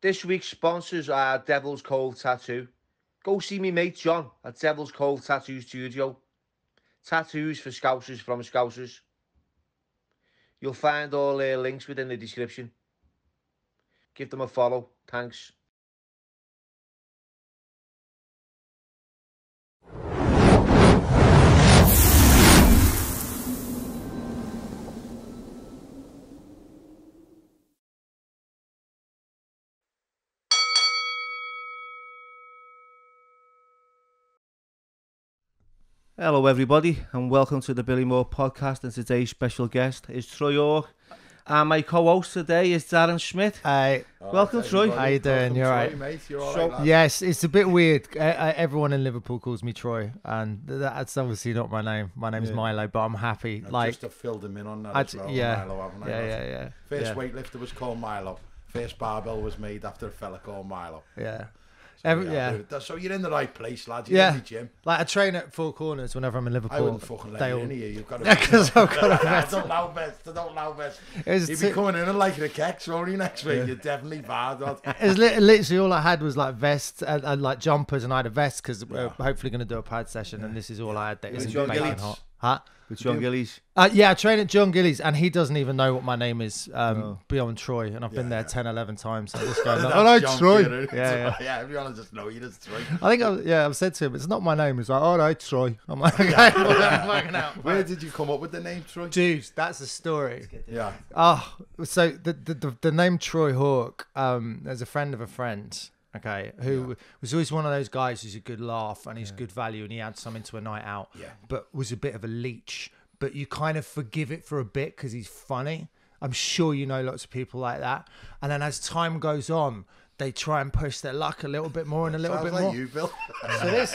This week's sponsors are Devil's Cove Tattoo. Go see me mate John at Devil's Cove Tattoo Studio. Tattoos for Scousers from Scousers. You'll find all their links within the description. Give them a follow. Thanks. Hello everybody and welcome to the Billy Moore podcast, and today's special guest is Troy Hawke, and my co-host today is Darren Schmidt. Hi. Welcome Troy. How you doing? You're right. Mate. You're all right, Yes, it's a bit weird. Everyone in Liverpool calls me Troy, and that's obviously not my name. My name's Milo, but I'm happy. Just to fill them in on that as well. Milo, haven't I? Yeah. First weightlifter was called Milo. First barbell was made after a fella called Milo. Yeah. So you're in the right place, lad. You're in the gym. Like I train at Four Corners whenever I'm in Liverpool. I wouldn't fucking let you in here. You've got to. Because I've got a vest. I don't allow vest. You'd be coming in and like a kex, won't you, next week? You're definitely bad. It's literally all I had was like vests and like jumpers, and I had a vest because we're hopefully going to do a pad session, and this is all I had. That isn't baking hot. Huh? With John Gillies. Yeah, I train at John Gillies, and he doesn't even know what my name is beyond Troy, and I've been there 10, 11 times. So this guy, oh no, Troy. Yeah, everyone just know you just Troy. I think I've said to him, it's not my name. He's like, oh no, Troy. I'm like, okay, working out. Where did you come up with the name Troy? Dude, that's a story. Yeah. So the name Troy Hawke, there's a friend of a friend. Okay, who was always one of those guys who's a good laugh and he's good value, and he had something to a night out, but was a bit of a leech. But you kind of forgive it for a bit because he's funny. I'm sure you know lots of people like that. And then as time goes on, they try and push their luck a little bit more and a little bit like more. You, Bill. So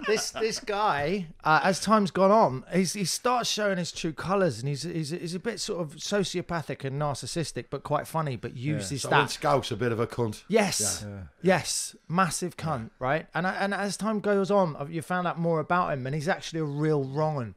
this guy, as time's gone on, he starts showing his true colours, and he's a bit sort of sociopathic and narcissistic, but quite funny. But uses so that. Scouse, a bit of a cunt. Yes, massive cunt, right? And as time goes on, you found out more about him, and he's actually a real wrong 'un.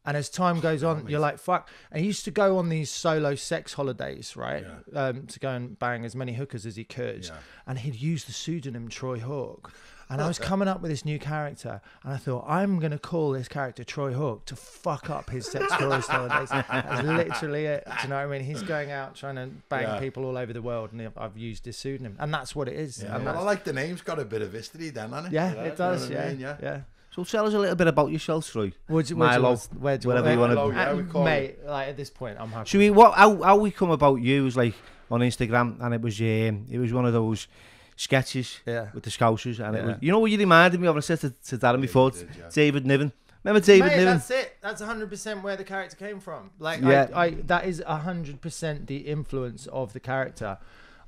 And as time goes on, you're like, fuck. And he used to go on these solo sex holidays, right? To go and bang as many hookers as he could. Yeah. And he'd use the pseudonym Troy Hawke. And I was coming up with this new character, and I thought, I'm going to call this character Troy Hawke to fuck up his sex tourist holidays. That's literally it. Do you know what I mean? He's going out trying to bang people all over the world, and I've used his pseudonym. And that's what it is. Yeah. And I like the name's got a bit of history then, hasn't it? Yeah, it does. You know what I mean? Yeah. So tell us a little bit about yourself, Troy. Milo, whatever you want to. Mate, like at this point, I'm happy. Should we? How we come about you was like on Instagram, and it was one of those sketches with the Scousers, and it was, you know what you reminded me of. I said to Darren before, David Niven. Remember David Niven? That's it. That's 100% where the character came from. Like, that is 100% the influence of the character.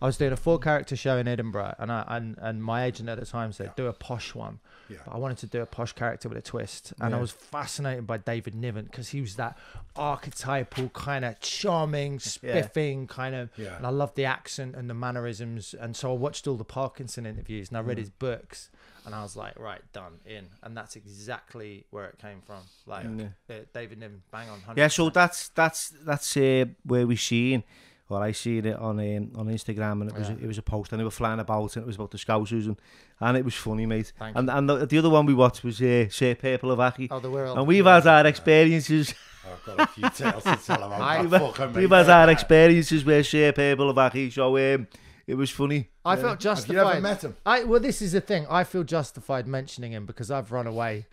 I was doing a 4-character show in Edinburgh, and my agent at the time said, do a posh one. Yeah. But I wanted to do a posh character with a twist. And I was fascinated by David Niven because he was that archetypal kind of charming, spiffing kind of, and I loved the accent and the mannerisms. And so I watched all the Parkinson interviews and I read his books, and I was like, right, done, in. And that's exactly where it came from. Like David Niven, bang on. 100%. Yeah, so that's where we seen. Well, I seen it on Instagram, and it was a post, and they were flying about, and it was about the Scousers, and it was funny, mate. And the other one we watched was Sir Purple of Aki. Oh, the world. And we've had our experiences. I've got a few tales to tell about. We've had our experiences with Sir Purple of Aki, so it was funny. I felt justified. Have you ever met him? Well, this is the thing. I feel justified mentioning him because I've run away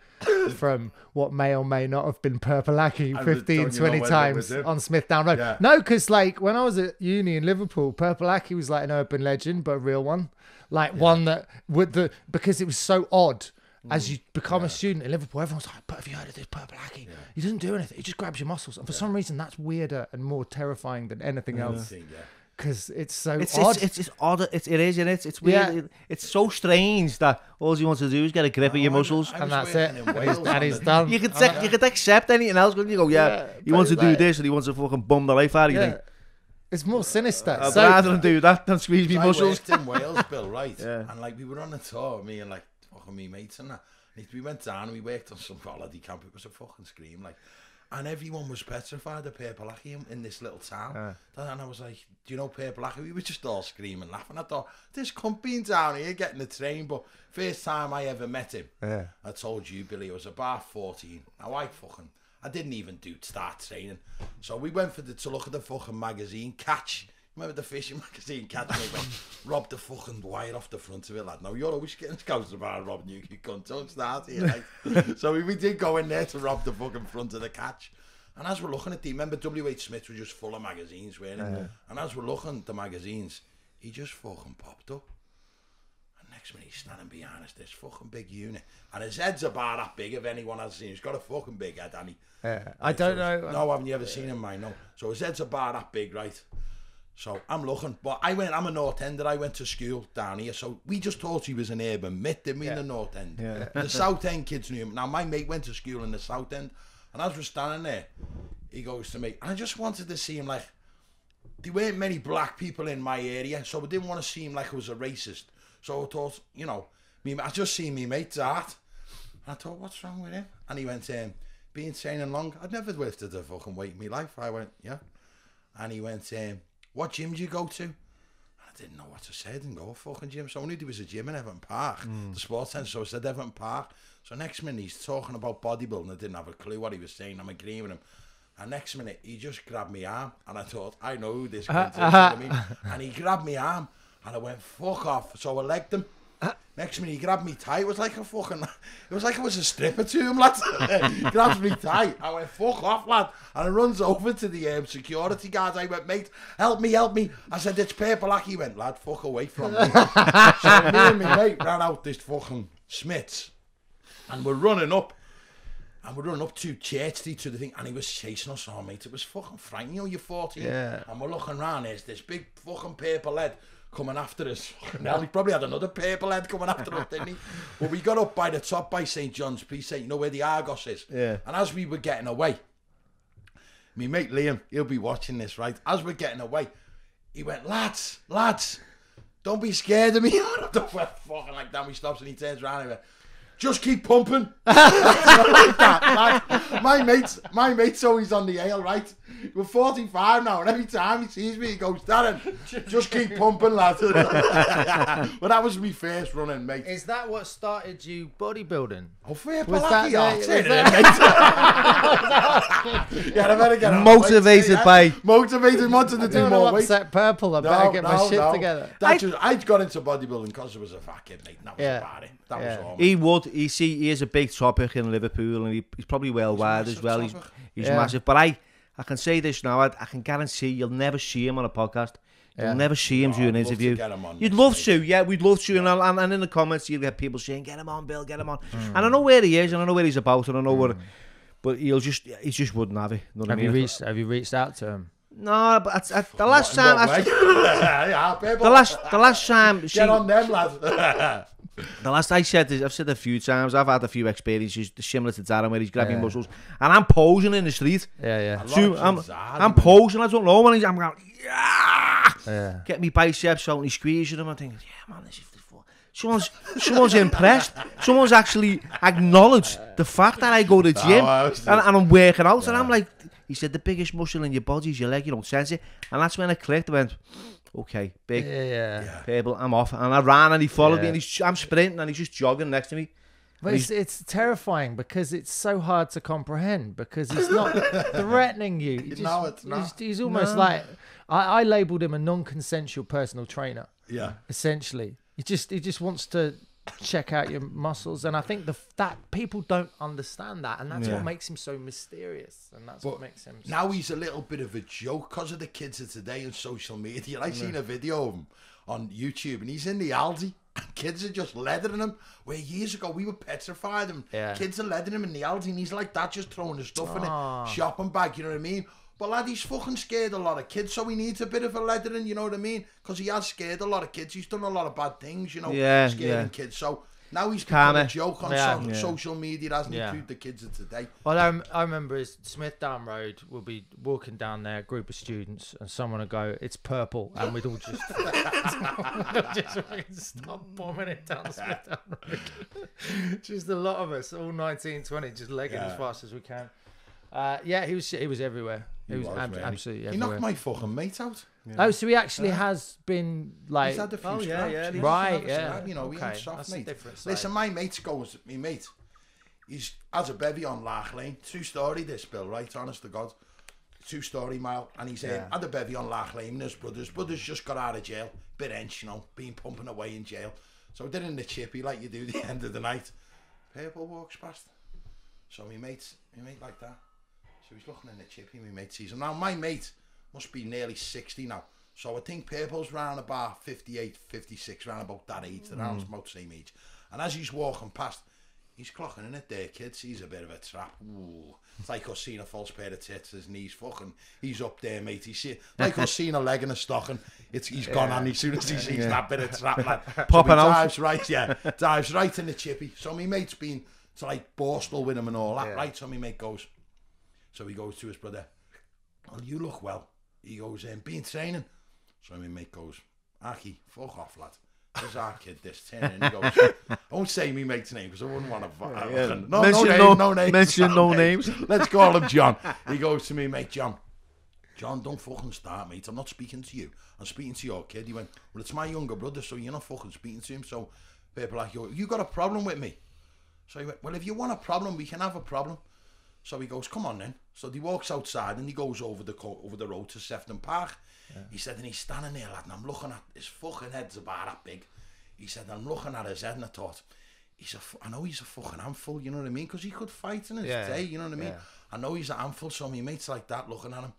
from what may or may not have been Purple Aki 15, 20 times on Smithdown Road. Yeah. No, because like when I was at uni in Liverpool, Purple Aki was like an urban legend, but a real one. Like one that because it was so odd. As you become a student in Liverpool, everyone's like, but have you heard of this Purple Aki? He doesn't do anything. He just grabs your muscles. And for some reason, that's weirder and more terrifying than anything else. Because it's so odd. It's odd. It is, isn't it? It's weird. Yeah. It's so strange that all you want to do is get a grip of your muscles. And that's it. And he's done. You could accept anything else, couldn't you? Go, he wants to do this and he wants to fucking bum the life out of you. Think, it's more sinister. I'd rather than do that than squeeze me muscles. I worked in Wales, Bill, right? And like we were on a tour, me and like fucking me mates and that. And we went down and we worked on some holiday camp. It was a fucking scream, like. And everyone was petrified of Purple Aki in this little town. And I was like, do you know Purple Aki? We were just all screaming, laughing. I thought, this cunt being down here getting the train. But first time I ever met him, I told you, Billy, I was about 14. Now I didn't even start training. So we went to look at the fucking magazine, Catch. Remember the fishing magazine, Catch? Robbed the fucking wire off the front of it, lad. No, you're always getting scouts about robbing you cunt. Don't start here, like. So we did go in there to rob the fucking front of the Catch. And as we're looking at remember W.H. Smith was just full of magazines, weren't he? And as we're looking at the magazines, he just fucking popped up. And next minute he's standing behind us, this fucking big unit. And his head's about that big, if anyone has seen him. He's got a fucking big head, hasn't he? I don't know. No, haven't you ever seen him, mate? No. So his head's about that big, right? So I'm looking, but I'm a North Ender. I went to school down here, so we just thought he was an urban myth, didn't we, in the North End? The South End kids knew him. Now, my mate went to school in the South End, and as we're standing there, he goes to me, and I just wanted to see him like, there weren't many black people in my area, so I didn't want to see him like I was a racist. So I thought, you know, I just seen me mate Dart, and I thought, what's wrong with him? And he went, been training long. I'd never lifted a fucking weight in my life. I went, yeah. And he went, what gym do you go to? I didn't know what to say. I didn't go to a fucking gym. So I knew there was a gym in Everton Park, the sports centre. So I said Everton Park. So next minute he's talking about bodybuilding. I didn't have a clue what he was saying. I'm agreeing with him. And next minute he just grabbed my arm. And I thought, I know who this cunt is. You know what I mean? And he grabbed my arm. And I went, fuck off. So I legged him. Next minute he grabbed me tight. It was like I was a stripper to him, lad. He grabs me tight. I went, fuck off, lad. And I runs over to the security guard. I went, mate, help me. I said, it's Purple Aki. He went, lad, fuck away from me. So me and my mate ran out this fucking Smith's. And we're running up. And we're running up to Church Street to the thing. And he was chasing us all, mate. It was fucking frightening. You know, you're 14. Yeah. And we're looking around. There's this big fucking purple head coming after us. Now he probably had another purple head coming after us, didn't he? But we got up by the top by St. John's Precinct, you know where the Argos is? Yeah. And as we were getting away, me mate Liam, he'll be watching this, right? As we're getting away, he went, lads, don't be scared of me. We're fucking like that. We stops and he turns around and he went, just keep pumping. Like that, my mate's always on the ale, right? We're 45 now, and every time he sees me, he goes, Darren, just keep pumping, lad. Well, that was my first running, mate. Is that what started you bodybuilding? Oh, fair Was play. that Yeah, I better get motivated by motivated, wanted to do more weight. Upset Purple. I better get my shit together. I got into bodybuilding because I was a fat kid, mate. That was about it. That was all. He would. He is a big topic in Liverpool, and he's probably well wide as well. He's massive. But I can say this now. I can guarantee you'll never see him on a podcast. You'll never see him do an interview. You'd love to, yeah. We'd love to, and in the comments you'll get people saying, "Get him on, Bill. Get him on." And I know where he is, and I know where he's about, and I know what. But he just wouldn't have it. You know have you reached out to him? No, but the last time, the last time, get on them, lads. The last I've said a few times, I've had a few experiences similar to Darren where he's grabbing muscles and I'm posing in the street. So I'm posing, I don't know, and I'm going, get me biceps out and he's squeezing them. I'm thinking, yeah, man, this is the fun. Someone's impressed. Someone's actually acknowledged the fact that I go to the gym and I'm working out. And I'm like, he said, the biggest muscle in your body is your leg, you don't sense it. And that's when I clicked. I went, okay, big, Purple, I'm off. And I ran and he followed me and I'm sprinting and he's just jogging next to me. But it's terrifying because it's so hard to comprehend because he's not threatening you. No, it's not. He's almost like, I labelled him a non-consensual personal trainer. Yeah. Essentially. He just wants to check out your muscles, and I think that people don't understand that, and that's what makes him so mysterious, and that's what makes him. Now he's a little bit of a joke because of the kids of today and social media. I seen a video of him on YouTube, and he's in the Aldi, and kids are just leathering him. Where years ago we were petrified, and kids are leathering him in the Aldi, and he's like that, just throwing the stuff in a shopping bag. You know what I mean? But lad, he's fucking scared a lot of kids, so he needs a bit of a leathering, you know what I mean? Because he has scared a lot of kids. He's done a lot of bad things, you know, scaring kids. So now he's become a joke on social media, hasn't he, to the kids of today? Well, I remember Smith Down Road, we'll be walking down there, a group of students, and someone will go, it's Purple, and we'd all just, stop bombing it down Smith Down Road. Just a lot of us, all 19, 20, just legging as fast as we can. Yeah, he was everywhere. He was really. absolutely everywhere. He knocked my fucking mate out. Yeah. Oh, so he actually has been like... He's had a few scraps. Yeah. Right, yeah. You know, okay. he ain't soft, That's mate. a different side. Listen, my mate, he's has a bevy on Lark Lane. 2-story this, Bill, right? Honest to God. 2-story mile. And he's had a bevy on Lark Lane. His brothers just got out of jail. Bit hench, you know, been pumping away in jail. So they're in the chippy like you do at the end of the night. Purple walks past. So my mate like that. So he's looking in the chippy, my mate sees him. Now, my mate must be nearly 60 now. So I think Purple's round about 58, 56, round about that age. They're around about the same age. And as he's walking past, he's clocking in it there, kids. He's a bit of a trap. Ooh. It's like us seeing a false pair of tits, his knees fucking. He's up there, mate. He's like us seeing a leg in a stocking. He's gone on as soon as he sees that bit of trap, lad. Popping out. Dives right in the chippy. So my mate's been to like Borstal with him and all that, right? So my mate goes. So he goes to his brother. Well, you look well. He goes, been training. So my mate goes, Aki, fuck off, lad. There's our kid this turning. And he goes, I won't say me mate's name because I wouldn't want to. No names. Mention no names. Let's call him John. He goes to me, mate, John, don't fucking start, mate. I'm not speaking to you. I'm speaking to your kid. He went, well, it's my younger brother, so you're not fucking speaking to him. So people like, you got a problem with me? So he went, well, if you want a problem, we can have a problem. So he goes, come on then. So he walks outside and he goes over the road to Sefton Park. Yeah. He said, and he's standing there, lad, and I'm looking at his fucking head's about that big. He said, I'm looking at his head and I thought, I know he's a fucking handful, you know what I mean? Because he could fight in his day, you know what I mean? Yeah. I know he's a handful, so my mate's like that, looking at him,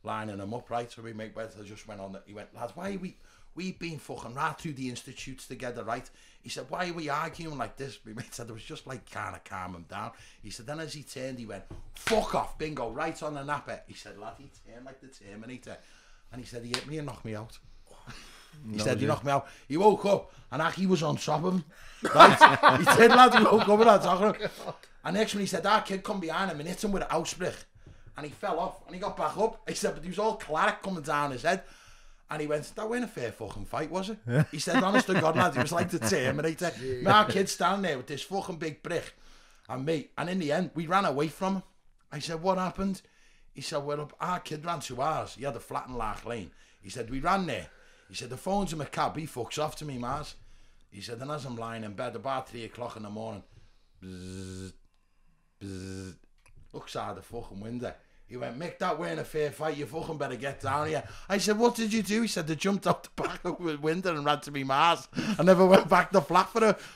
lining him up, right? So my mate just went on, he went, lads, why are we've been fucking right through the institutes together, right? He said, why are we arguing like this? My mate said, it was just like kind of calm him down. He said, then as he turned, he went, fuck off, bingo, right on the napper. He said, lad, he turned like the Terminator. And he said, he hit me and knocked me out. He said, he knocked me out. He woke up and Aki was on top of him. Right? He said, lad, he woke up and I was talking to him. And next when he said, our kid come behind him and hit him with an ausbrich. And he fell off and he got back up. He said, but he was all claret coming down his head. And he went, that wasn't a fair fucking fight, was it? He said, honest to God, lad, it was like the Terminator. Our kid's standing there with this fucking big brick. And me. And in the end, we ran away from him. I said, what happened? He said, well, our kid ran to ours. He had a flat in Lark Lane. He said, we ran there. He said, the phone's in my cab. He fucks off to me, Mars. He said, and as I'm lying in bed about 3 o'clock in the morning, bzzz, bzzz, looks out the fucking window. He went, Mick, that weren't a fair fight. You fucking better get down here. I said, what did you do? He said, they jumped out the back of the window and ran to me, Mars. I never went back to flat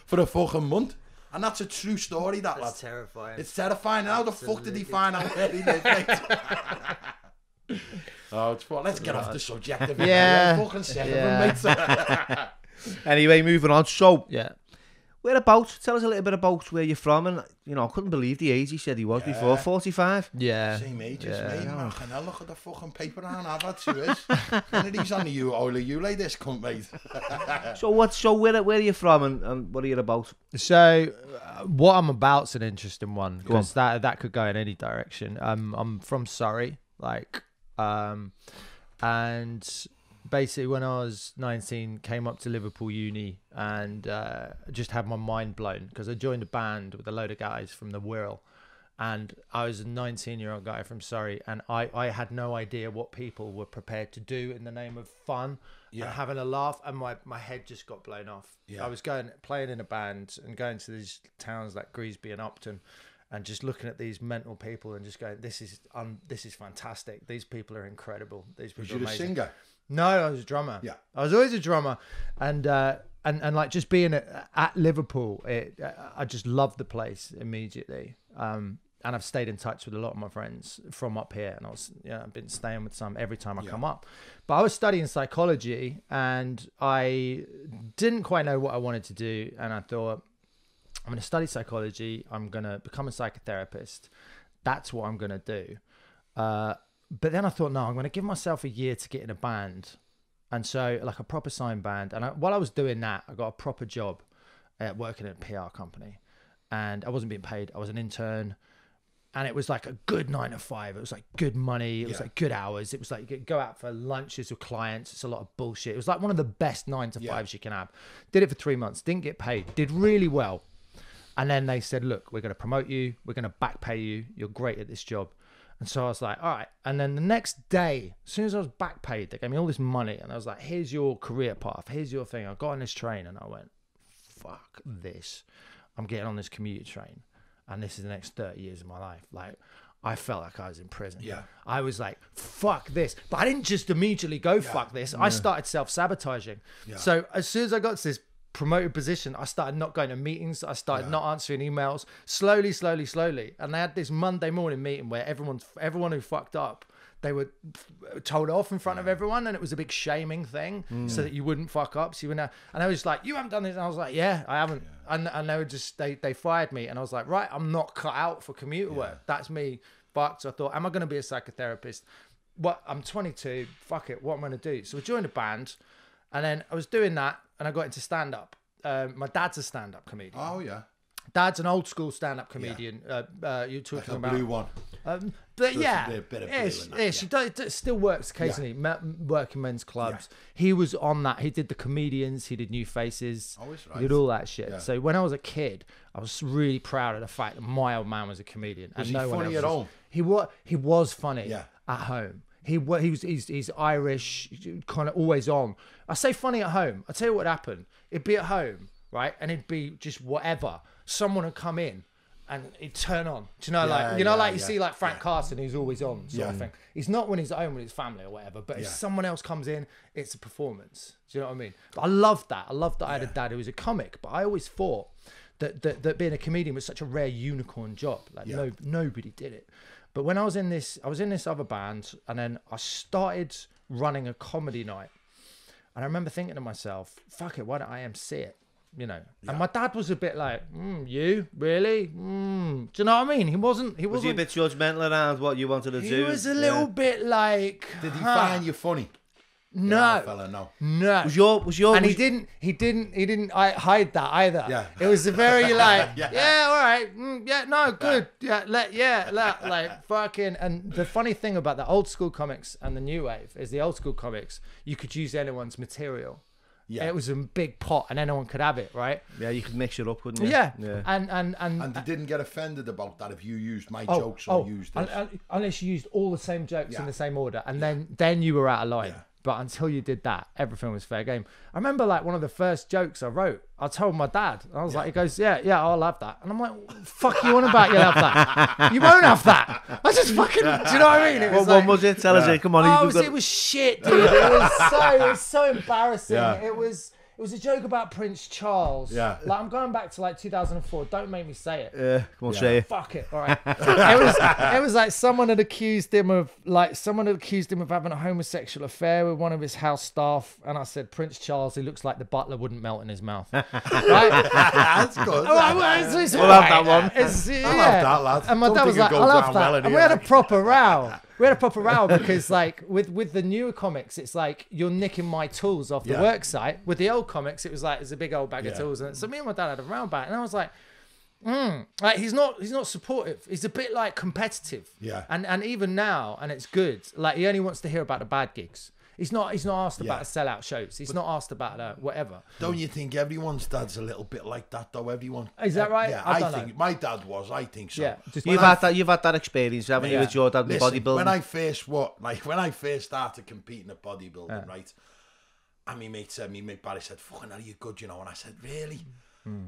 for a fucking month. And that's a true story, that lad. That's terrifying. It's terrifying. How the fuck did he find out where he lived, mate? Oh, it's fun. Let's get off the subject of it. Yeah. Fucking sick of him, mate. Anyway, moving on. So, Yeah. whereabouts? Tell us a little bit about where you're from. And, you know, I couldn't believe the age he said he was before. 45? Yeah. Same age as me. Man, can I look at the fucking paper and I've had 2 years. One of these on the you like this cunt, mate. So where are you from and what are you about? So, what I'm about's an interesting one because that could go in any direction. I'm from Surrey, and basically when I was 19, came up to Liverpool Uni and just had my mind blown because I joined a band with a load of guys from the Wirral, and I was a 19-year-old guy from Surrey, and I had no idea what people were prepared to do in the name of fun and having a laugh, and my head just got blown off. I was playing in a band and going to these towns like Greasby and Upton and just looking at these mental people and just going, this is fantastic. These people are incredible. These people Was you are a amazing. singer? No, I was a drummer. Yeah. I was always a drummer. And like just being at Liverpool, I just loved the place immediately. And I've stayed in touch with a lot of my friends from up here, and I've been staying with some every time I come up. But I was studying psychology, and I didn't quite know what I wanted to do, and I thought, I'm going to study psychology. I'm going to become a psychotherapist. That's what I'm going to do. But then I thought, no, I'm going to give myself a year to get in a band. And so like a proper signed band. And while I was doing that, I got a proper job working at a PR company. And I wasn't being paid. I was an intern. And it was like a good 9 to 5. It was like good money. It was like good hours. It was like you could go out for lunches with clients. It's a lot of bullshit. It was like one of the best 9 to 5s you can have. Did it for 3 months. Didn't get paid. Did really well. And then they said, look, we're going to promote you. We're going to back pay you. You're great at this job. And so I was like, all right. And then the next day, as soon as I was back paid, they gave me all this money. And I was like, here's your career path. Here's your thing. I got on this train and I went, fuck this. I'm getting on this commuter train. And this is the next 30 years of my life. Like, I felt like I was in prison. Yeah. I was like, fuck this. But I didn't just immediately go, fuck this. I started self-sabotaging. Yeah. So as soon as I got to this promoted position, I started not going to meetings. I started not answering emails. Slowly. And they had this Monday morning meeting where everyone who fucked up, they were told off in front of everyone, and it was a big shaming thing so that you wouldn't fuck up. So you were and I was like, you haven't done this. And I was like, yeah, I haven't. Yeah. And they were just, they fired me. And I was like, right, I'm not cut out for commuter work. That's me fucked. So I thought, am I going to be a psychotherapist? What? I'm 22. Fuck it. What am I going to do? So I joined a band, and then I was doing that, and I got into stand-up. My dad's a stand-up comedian. Oh, yeah. Dad's an old school stand-up comedian. You're talking like about blue one. But yeah, a bit of she still works occasionally. Working men's clubs. He was on that. He did the comedians. He did New Faces. Oh, that's right. He did all that shit. Yeah. So when I was a kid, I was really proud of the fact that my old man was a comedian. Was he funny at home? He was funny at home. He's Irish, kind of always on. I say funny at home. I tell you what happened. It'd be at home, right, and it'd be just whatever. Someone would come in, and he'd turn on. Do you know, you see like Frank Carson, who's always on, sort of thing. He's not when he's at home with his family or whatever. But if someone else comes in, it's a performance. Do you know what I mean? But I loved that. I loved that I had a dad who was a comic. But I always thought that being a comedian was such a rare unicorn job. Like nobody did it. But when I was in this other band, and then I started running a comedy night. And I remember thinking to myself, fuck it, why don't I MC it? You know? And my dad was a bit like, you? Really? Do you know what I mean? He wasn't... Was he a bit judgmental around what you wanted to do? He was a little bit like... Did he find you funny? No, yeah, fella, no. Was your and he didn't hide that either. Yeah, it was a very like all right, good, like fucking. And the funny thing about the old school comics and the new wave is the old school comics, you could use anyone's material. Yeah, it was a big pot and anyone could have it, right? Yeah, you could mix it up, couldn't you? Yeah. And they didn't get offended about that if you used my jokes or used this. Unless you used all the same jokes in the same order, and then you were out of line. Yeah. But until you did that, everything was fair game. I remember like one of the first jokes I wrote, I told my dad. I was like, he goes, yeah, I'll have that. And I'm like, fuck you on about you'll have that. You won't have that. I just fucking, do you know what I mean? What one was it? Tell us it. Come on. It was shit, dude. It was so embarrassing. Yeah. It was a joke about Prince Charles. Yeah. Like, I'm going back to like 2004. Don't make me say it. Yeah, come on, say it. Fuck it. All right. It was like someone had accused him of having a homosexual affair with one of his house staff. And I said, Prince Charles, he looks like the butler wouldn't melt in his mouth. Right? That's good. We'll have that one. I'll have that, lad. And my dad was like, I'll have that. And we had a proper row. Because like with the newer comics, it's like you're nicking my tools off the work site. With the old comics, it was like it's a big old bag of tools. And so me and my dad had a row about it, and I was like, like he's not supportive. He's a bit like competitive. Yeah. And even now, and it's good. Like he only wants to hear about the bad gigs. He's not asked about the sellout shows. He's not asked about whatever. Don't you think everyone's dad's a little bit like that though? Everyone. Is that right? Yeah, I think my dad was. I think so. Yeah. You've had that experience, haven't you, with your dad with bodybuilding? When I first started competing at bodybuilding, right? And my mate Barry said, "Fucking hell, you good, you know?" And I said, "Really?"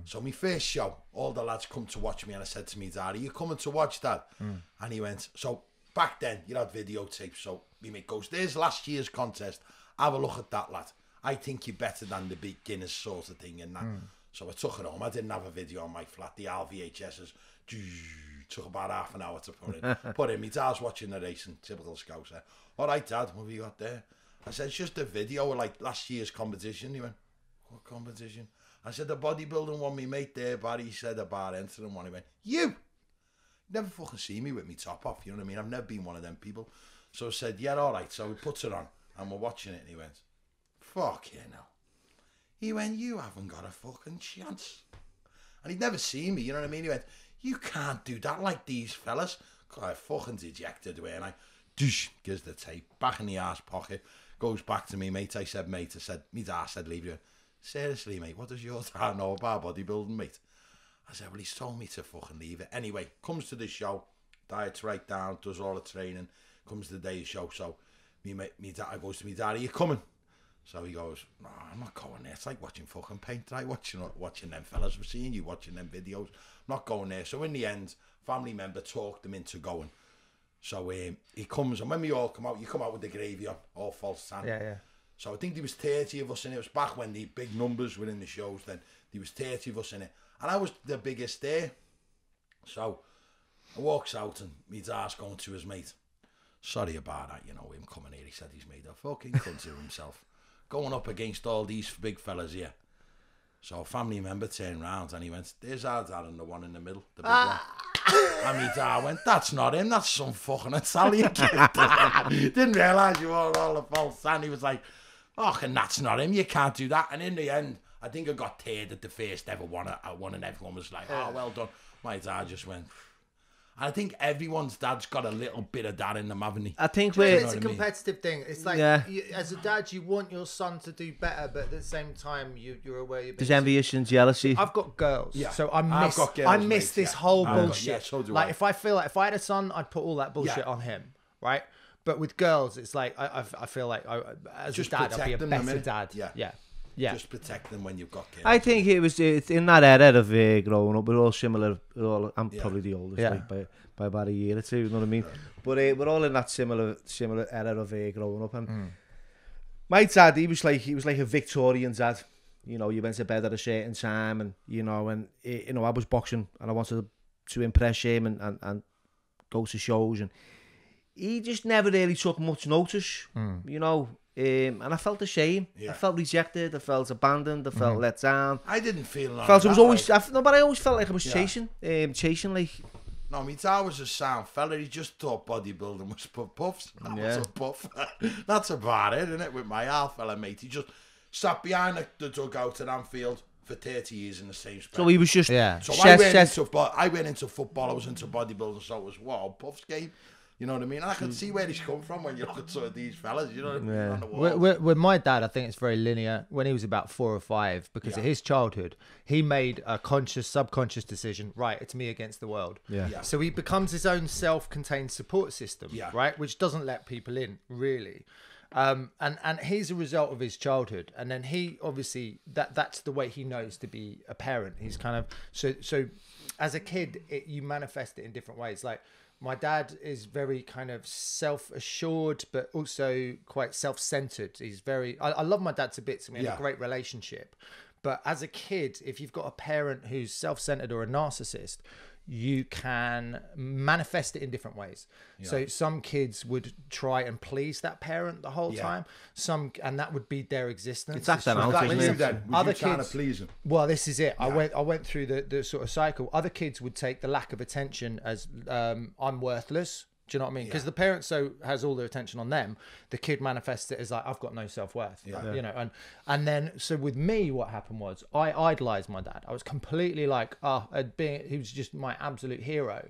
So my first show, all the lads come to watch me, and I said to me, "Dad, are you coming to watch, Dad?" And he went, so. Back then, you had videotapes, so me mate goes, there's last year's contest, have a look at that, lad. I think you're better than the beginners sort of thing and that. So I took it home. I didn't have a video on my flat. The RVHSs took about half an hour to put in. My dad's watching the racing, typical Scouse. All right, Dad, what have you got there? I said, it's just a video of like last year's competition. He went, what competition? I said, the bodybuilding one, me mate there, Barry said about entering one. He went, you? Never fucking see me with me top off, you know what I mean? I've never been one of them people. So I said, yeah, all right. So he puts it on and we're watching it and he went, fuck you now. He went, you haven't got a fucking chance. And he'd never seen me, you know what I mean? He went, you can't do that like these fellas. I fucking dejected away and I gives the tape back in the arse pocket, goes back to me, mate. I said, me dad said, leave you. Seriously, mate, what does your dad know about bodybuilding, mate? I said, well, he's told me to fucking leave it. Anyway, comes to the show, diet's right down, does all the training, comes the day of show. So me dad goes to me, Dad, are you coming? So he goes, no, I'm not going there. It's like watching fucking paint, right? Watching them fellas. We're seeing you watching them videos. I'm not going there. So in the end, family member talked him into going. So he comes, and when we all come out, you come out with the gravy on, all false tan. Yeah. So I think there was 30 of us in it. It was back when the big numbers were in the shows then. There was 30 of us in it. And I was the biggest there. So I walks out and my dad's going to his mate. Sorry about that, him coming here. He said he's made a fucking cunt of himself. Going up against all these big fellas here. So a family member turned round and he went, there's our dad and the one in the middle, the big one. And my dad went, that's not him, that's some fucking Italian kid. Didn't realise you were all the false and he was like, oh, and that's not him, you can't do that. And in the end, I think I got third at the first ever one and everyone was like, oh, well done. My dad just went... I think everyone's dad's got a little bit of that in them, haven't he? I think it's a competitive thing. It's like, as a dad, you want your son to do better, but at the same time, you're aware there's envious and jealousy. I've got girls, so I miss this whole bullshit. So do like, if I feel like if I had a son, I'd put all that bullshit on him, right? But with girls, it's like I feel like as just a dad, I'd be a better dad. Yeah. Just protect them when you've got kids. I think it's in that era of growing up, we're all similar. I'm probably the oldest, like, by about a year or two, you know what I mean? But we're all in that similar era of growing up. And my dad, he was like a Victorian dad. You went to bed at a certain time, and I was boxing, and I wanted to impress him and go to shows, and he just never really took much notice, and I felt ashamed. I felt rejected. I felt abandoned. I felt let down. I didn't feel like it was always... but I always felt like I was chasing like... No, my dad was a sound fella. He just thought bodybuilding was puffs. That was a puff. That's about it, isn't it? With my half fella mate, he just sat behind the dugout at Anfield for 30 years in the same spot. So he was just... So I went into football. I was into bodybuilding, so it was, Puff's game. You know what I mean? And I can see where he's come from when you look at some of these fellas, you know what I mean? On the wall. With my dad, I think it's very linear. When he was about 4 or 5, because of his childhood, he made a conscious, subconscious decision, right, it's me against the world. Yeah. So he becomes his own self-contained support system, right? Which doesn't let people in, really. And he's a result of his childhood. And then he, obviously, that's the way he knows to be a parent. He's kind of... So as a kid, you manifest it in different ways. Like, my dad is very kind of self-assured, but also quite self-centered. He's very... I love my dad to bits. We have a great relationship. But as a kid, if you've got a parent who's self-centered or a narcissist, you can manifest it in different ways. So some kids would try and please that parent the whole time. And that would be their existence. It's that out, isn't it? Other kids trying to please them. Well, this is it. I went through the sort of cycle. Other kids would take the lack of attention as I'm worthless. Do you know what I mean? Because the parent has all their attention on them. The kid manifests it as like, I've got no self-worth. And then, so with me, what happened was I idolized my dad. I was completely like, he was just my absolute hero.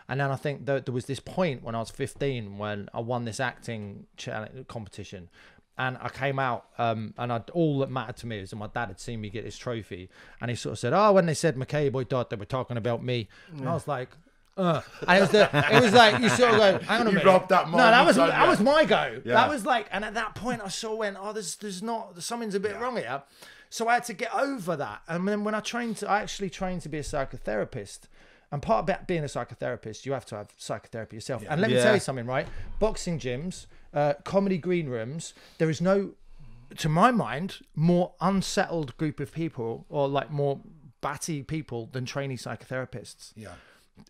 And then I think that there was this point when I was 15 when I won this acting competition. And I came out, and all that mattered to me is that my dad had seen me get this trophy. And he sort of said, when they said McKay boy dot, they were talking about me. And I was like... and it was like you sort of go, hang on a minute. You robbed that moment. No, that was my go. Yeah. That was like, and at that point I sort of went, there's something's a bit wrong here. So I had to get over that. And then when I actually trained to be a psychotherapist. And part about being a psychotherapist, you have to have psychotherapy yourself. And let me tell you something, right? Boxing gyms, comedy green rooms, there is no, to my mind, more unsettled group of people or like more batty people than trainee psychotherapists. Yeah.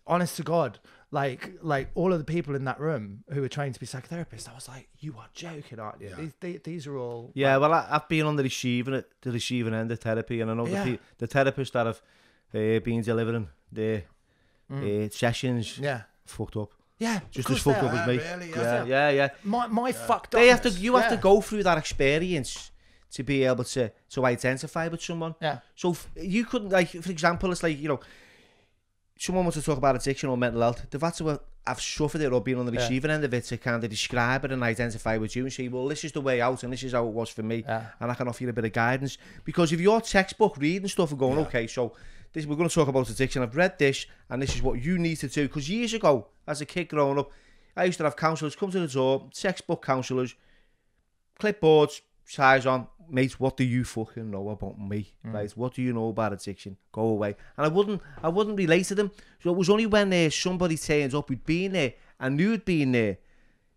Honest to God, like all of the people in that room who were trained to be psychotherapists, I was like, you are joking, aren't you? These are all... Yeah, well, I've been on the receiving end of therapy, and I know the therapists that have been delivering their sessions fucked up. Yeah, just as fucked up as me. Really, yeah. My fucked up. You have to go through that experience to be able to identify with someone. Yeah. So you couldn't, like, for example, it's like, someone wants to talk about addiction or mental health, they've had to have suffered it or been on the receiving end of it to kind of describe it and identify with you and say, well, this is the way out and this is how it was for me, and I can offer you a bit of guidance. Because if your textbook reading stuff and going, okay, so this, we're going to talk about addiction, I've read this and this is what you need to do. Because years ago, as a kid growing up, I used to have counsellors come to the door, textbook counsellors, clipboards, ties on, mate, what do you fucking know about me, right? What do you know about addiction? Go away. And I wouldn't relate to them. So it was only when somebody turns up who'd been there and knew who'd been there,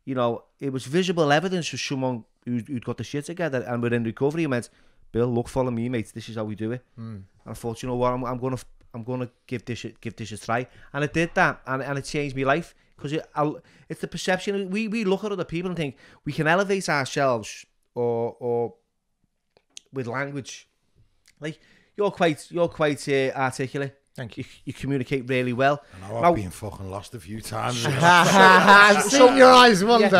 you know, it was visible evidence for someone who'd got the shit together and were in recovery and went, Bill, look, follow me, mate, this is how we do it. And I thought, you know what, I'm gonna give this a try. And it did that, and it changed my life. Because it's the perception, we look at other people and think we can elevate ourselves or with language. Like, you're quite articulate. Thank you. You communicate really well. I know I've been fucking lost a few times. I've seen your eyes wander.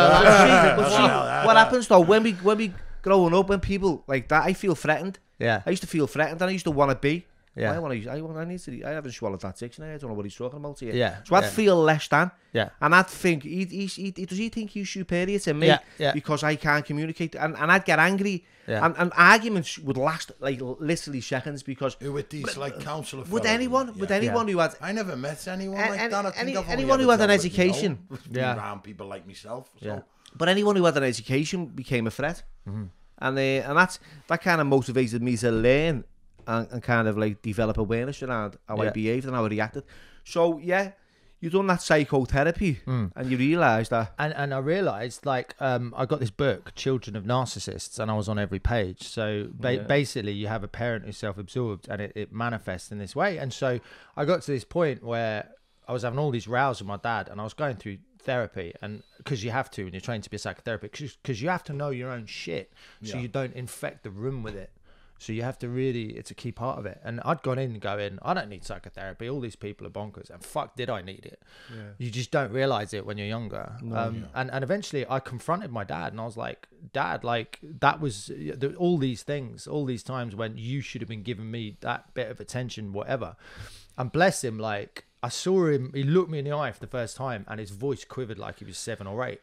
What happens though, when we growing up, when people like that, I feel threatened. Yeah. I used to feel threatened and I used to want to be. Yeah. I haven't swallowed that dictionary. I don't know what he's talking about here. Yeah. So I'd feel less than. Yeah. And I'd think, does he think he's superior to me? Yeah. Because I can't communicate? And I'd get angry. Yeah. And arguments would last like literally seconds because. Who with these like counsellor? With anyone who had. I never met anyone like that. Anyone who had an education. Around people like myself. So. Yeah. But anyone who had an education became a threat. Mm-hmm. And that kind of motivated me to learn. And kind of like develop awareness around how I behaved and how I reacted. So yeah, you done that psychotherapy and you realised that. And I realised like I got this book, Children of Narcissists, and I was on every page. So basically you have a parent who's self-absorbed and it manifests in this way. And so I got to this point where I was having all these rows with my dad and I was going through therapy, and because you have to when you're trained to be a psychotherapist, because you have to know your own shit so you don't infect the room with it. So you have to really, it's a key part of it. And I'd gone in going, I don't need psychotherapy. All these people are bonkers. And fuck, did I need it? Yeah. You just don't realise it when you're younger. No, and eventually I confronted my dad and I was like, Dad, like that was all these things, all these times when you should have been giving me that bit of attention, whatever. And bless him, like I saw him, he looked me in the eye for the first time and his voice quivered like he was 7 or 8.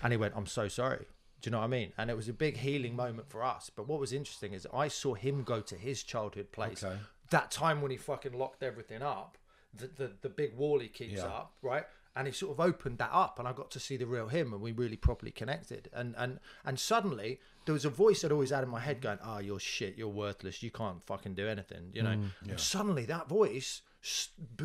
And he went, I'm so sorry. Do you know what I mean? And it was a big healing moment for us. But what was interesting is I saw him go to his childhood place. Okay. That time when he fucking locked everything up, the big wall he keeps up, right? And he sort of opened that up and I got to see the real him and we really properly connected. And suddenly there was a voice I'd always had in my head going, oh, you're shit, you're worthless, you can't fucking do anything, you know? And suddenly that voice,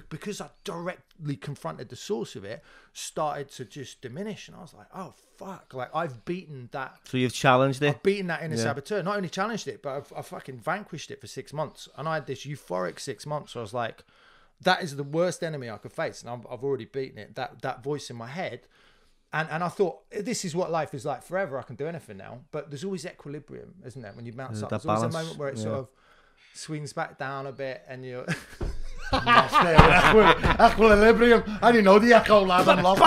because I directly confronted the source of it, started to just diminish. And I was like, oh, fuck. Like, I've beaten that. So you've challenged it? I've beaten that inner saboteur. Not only challenged it, but I've fucking vanquished it for 6 months. And I had this euphoric 6 months. So I was like, that is the worst enemy I could face. And I've already beaten it. That voice in my head. And I thought, this is what life is like forever. I can do anything now. But there's always equilibrium, isn't there? When you bounce up, there's always a moment where it sort of swings back down a bit and you're... Equilibrium. I didn't know the echo, lad. I'm lost.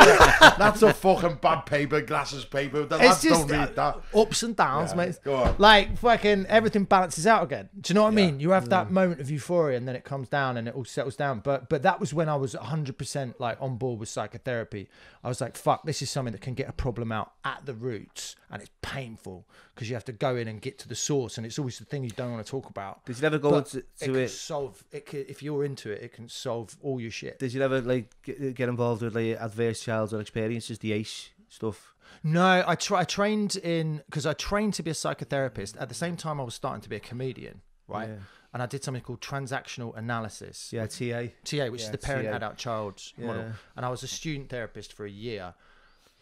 That's a fucking bad paper, glasses paper. The lads don't read that. Ups and downs, mate. Go on. Like fucking everything balances out again. Do you know what I mean? You have that moment of euphoria and then it comes down and it all settles down. But that was when I was 100% like on board with psychotherapy. I was like, fuck, this is something that can get a problem out at the roots, and it's painful because you have to go in and get to the source, and it's always the thing you don't want to talk about. Did you ever go into it? Solve it. If you're into it, it can solve all your shit. Did you ever like get involved with like adverse childhood experiences, the ACE stuff? No, I trained because I trained to be a psychotherapist. At the same time, I was starting to be a comedian, right? Yeah. And I did something called transactional analysis. Yeah, TA, which is the parent adult child model. And I was a student therapist for a year,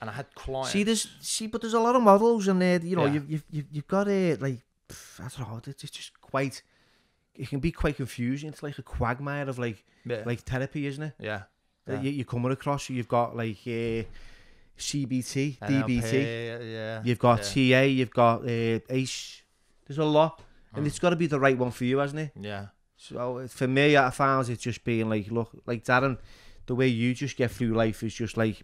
and I had clients. But there's a lot of models in there. You know, you've got it like I don't know. It's just quite. It can be quite confusing. It's like a quagmire of like therapy, isn't it? Yeah. You're coming across. You've got like CBT, NLP, DBT. You've got TA. You've got ACE. There's a lot, and it's got to be the right one for you, hasn't it? Yeah. So for me, I found it just being like, look, like Darren, the way you just get through life is just like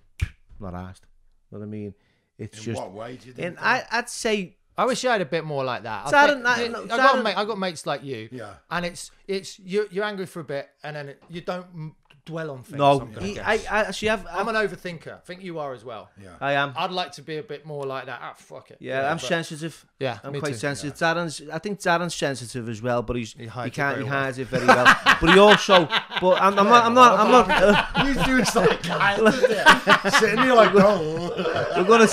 not asked. You know what I mean? It's in just. What way do you think? And I'd say. I wish I had a bit more like that. I got mates like you, and it's you're angry for a bit, and then you don't dwell on things. No, I'm gonna I guess. actually I'm an overthinker. I think you are as well. Yeah. I am. I'd like to be a bit more like that. Ah, fuck it. Yeah, I'm sensitive. Yeah, I'm me quite too. sensitive. I think Darren's sensitive as well, but he hides hides it very well. But he also, but I'm not. You do like sitting here like, oh. We're gonna.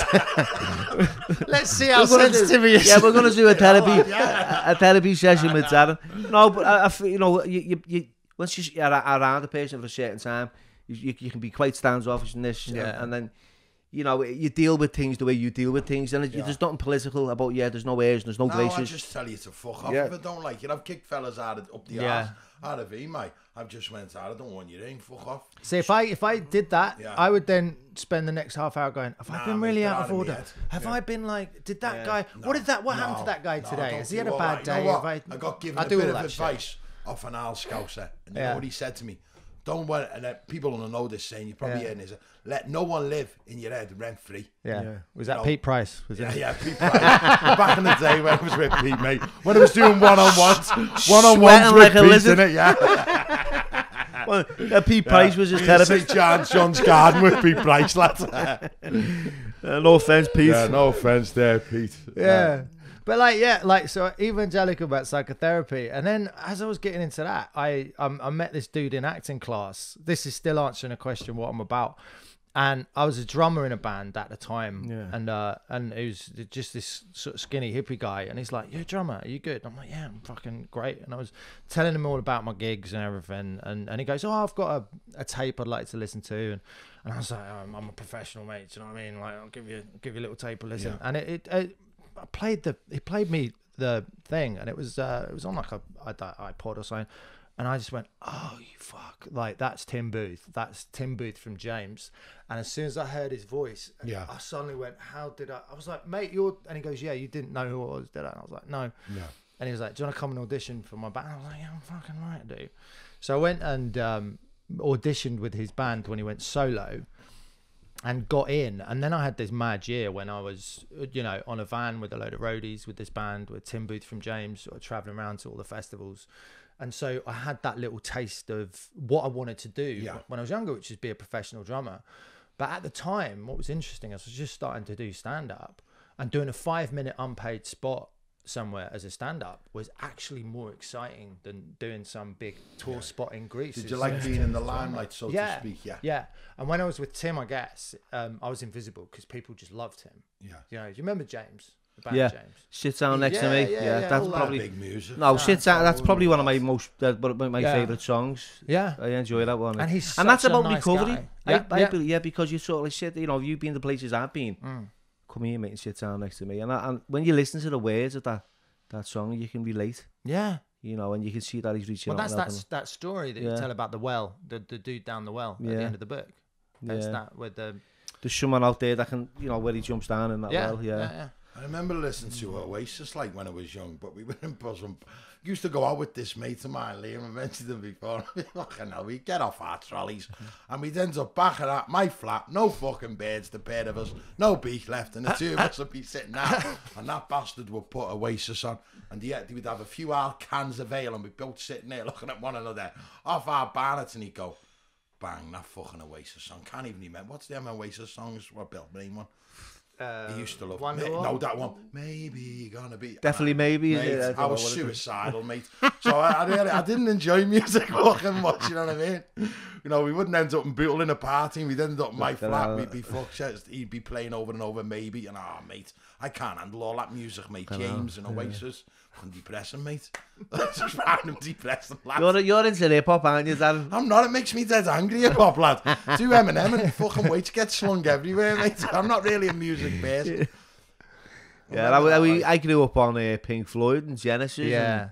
Let's see how sensitive he is. Yeah, we're gonna do a therapy session with Darren. No, but I feel, you know, you once you're around a person for a certain time, you can be quite standoffish in this, and then, you know, you deal with things the way you deal with things, and there's nothing political about, there's no airs, there's no graces. I just tell you to fuck off if I don't like it. I've kicked fellas up the arse out of him, mate. I've just went out, I don't want you in, fuck off. See, if I did that, I would then spend the next half hour going, have I been really out of order? Have I been like, did that guy, what happened to that guy today? Has he had a bad day? I got given a bit of advice off an old Scouser, and you know what he said to me? Don't worry, and people don't know this saying, you probably heard it, let no one live in your head rent free. Was that Pete Price? Was it? Yeah, Pete Price. Back in the day when I was with Pete, mate, when I was doing one-on-ones with Pete, innit? Yeah. Well, Pete Price was his therapist. St. John's Garden with Pete Price, lads. No offence, Pete. Yeah, no offence there, Pete. Yeah. But so evangelical about psychotherapy, and then as I was getting into that, I met this dude in acting class. This is still answering a question what I'm about, and I was a drummer in a band at the time, and it was just this sort of skinny hippie guy, and he's like, "You're a drummer, are you good?" I'm like, "Yeah, I'm fucking great." And I was telling him all about my gigs and everything, and he goes, "Oh, I've got a tape I'd like to listen to," and I was like, "I'm a professional, mate. Do you know what I mean? Like, I'll give you a little tape to listen," and he played me the thing, and it was on like a iPod or something, and I just went, "Oh, you fuck!" Like, that's Tim Booth from James. And as soon as I heard his voice, I suddenly went, "How did I?" I was like, "Mate, you're," and he goes, "Yeah, you didn't know who I was, did I?" And I was like, "No." Yeah. And he was like, "Do you want to come and audition for my band?" I was like, "Yeah, I'm fucking right, dude." So I went and auditioned with his band when he went solo, and got in. And then I had this mad year when I was, on a van with a load of roadies with this band, with Tim Booth from James, sort of traveling around to all the festivals. And so I had that little taste of what I wanted to do when I was younger, which is be a professional drummer. But at the time, what was interesting, I was just starting to do stand-up, and doing a 5-minute unpaid spot somewhere as a stand-up was actually more exciting than doing some big tour spot in Greece. Did you like being in the limelight, so to speak? Yeah. And when I was with Tim, I guess, I was invisible because people just loved him. Yeah. Do you remember James? The band James? Sit down next to me. Yeah, that's probably big music. No, sit down. That's probably one of my my favourite songs. Yeah, I enjoy that one. And that's about nice recovery. Guy. Because you sort of sit. You've been the places I've been. Come here, mate, and sit down next to me. And when you listen to the words of that song, you can relate. Yeah. And you can see that he's reaching. Well, that's that story that you tell about the well, the dude down the well at the end of the book. That's that with the. There's someone out there that can, where he jumps down in that well. Yeah. I remember listening to Oasis like when I was young, but we were in Bosom. Used to go out with this mate of mine, Liam. I mentioned him before. We get off our trolleys, and we'd end up back at my flat. No fucking beds, the pair of us, no beach left, and the two of us would be sitting there, and that bastard would put Oasis on, and they would have a few old cans of ale, and we'd both sitting there looking at one another off our bonnets, and he'd go, "Bang, that fucking Oasis song." Can't even remember what's the Oasis songs. What Bill Main one? He used to love that one. Maybe you're gonna be definitely maybe. Mate, I was suicidal, mate. So I didn't enjoy music fucking much. You know what I mean? We wouldn't end up in Bootle in a party. We'd end up in my flat. We'd be fucked. He'd be playing over and over, maybe. And mate, I can't handle all that music, mate. James and Oasis. Fucking depressing, mate. Just random depressing, lad. You're into hip hop, aren't you, Darren? I'm not. It makes me dead angry, hip hop, lad. Do Eminem and fucking weights get slung everywhere, mate. I'm not really a music person. I grew up on Pink Floyd and Genesis. Yeah.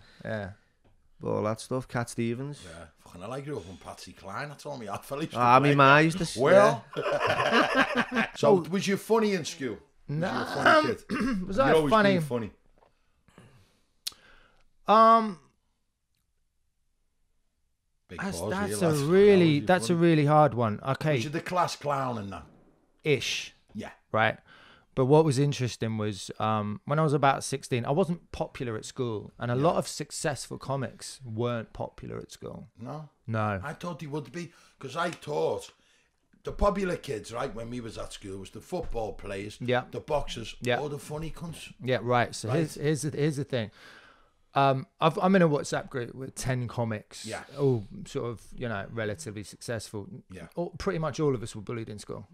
All that stuff. Cat Stevens. Yeah. Fucking I grew up on Patsy Cline. That's all me off. My ma used to. Well. So was you funny in school? No. Was you a funny kid? Was I funny? Funny. That's a really hard one. Okay. Was you the class clown and that? Ish. Yeah. Right. But what was interesting was when I was about 16, I wasn't popular at school, and a lot of successful comics weren't popular at school. No. I thought he would be, because I thought the popular kids, right, when we was at school, was the football players, the boxers, or the funny cunts. Yeah, right. So here's the thing. I'm in a WhatsApp group with 10 comics, all sort of, you know, relatively successful. Pretty much all of us were bullied in school.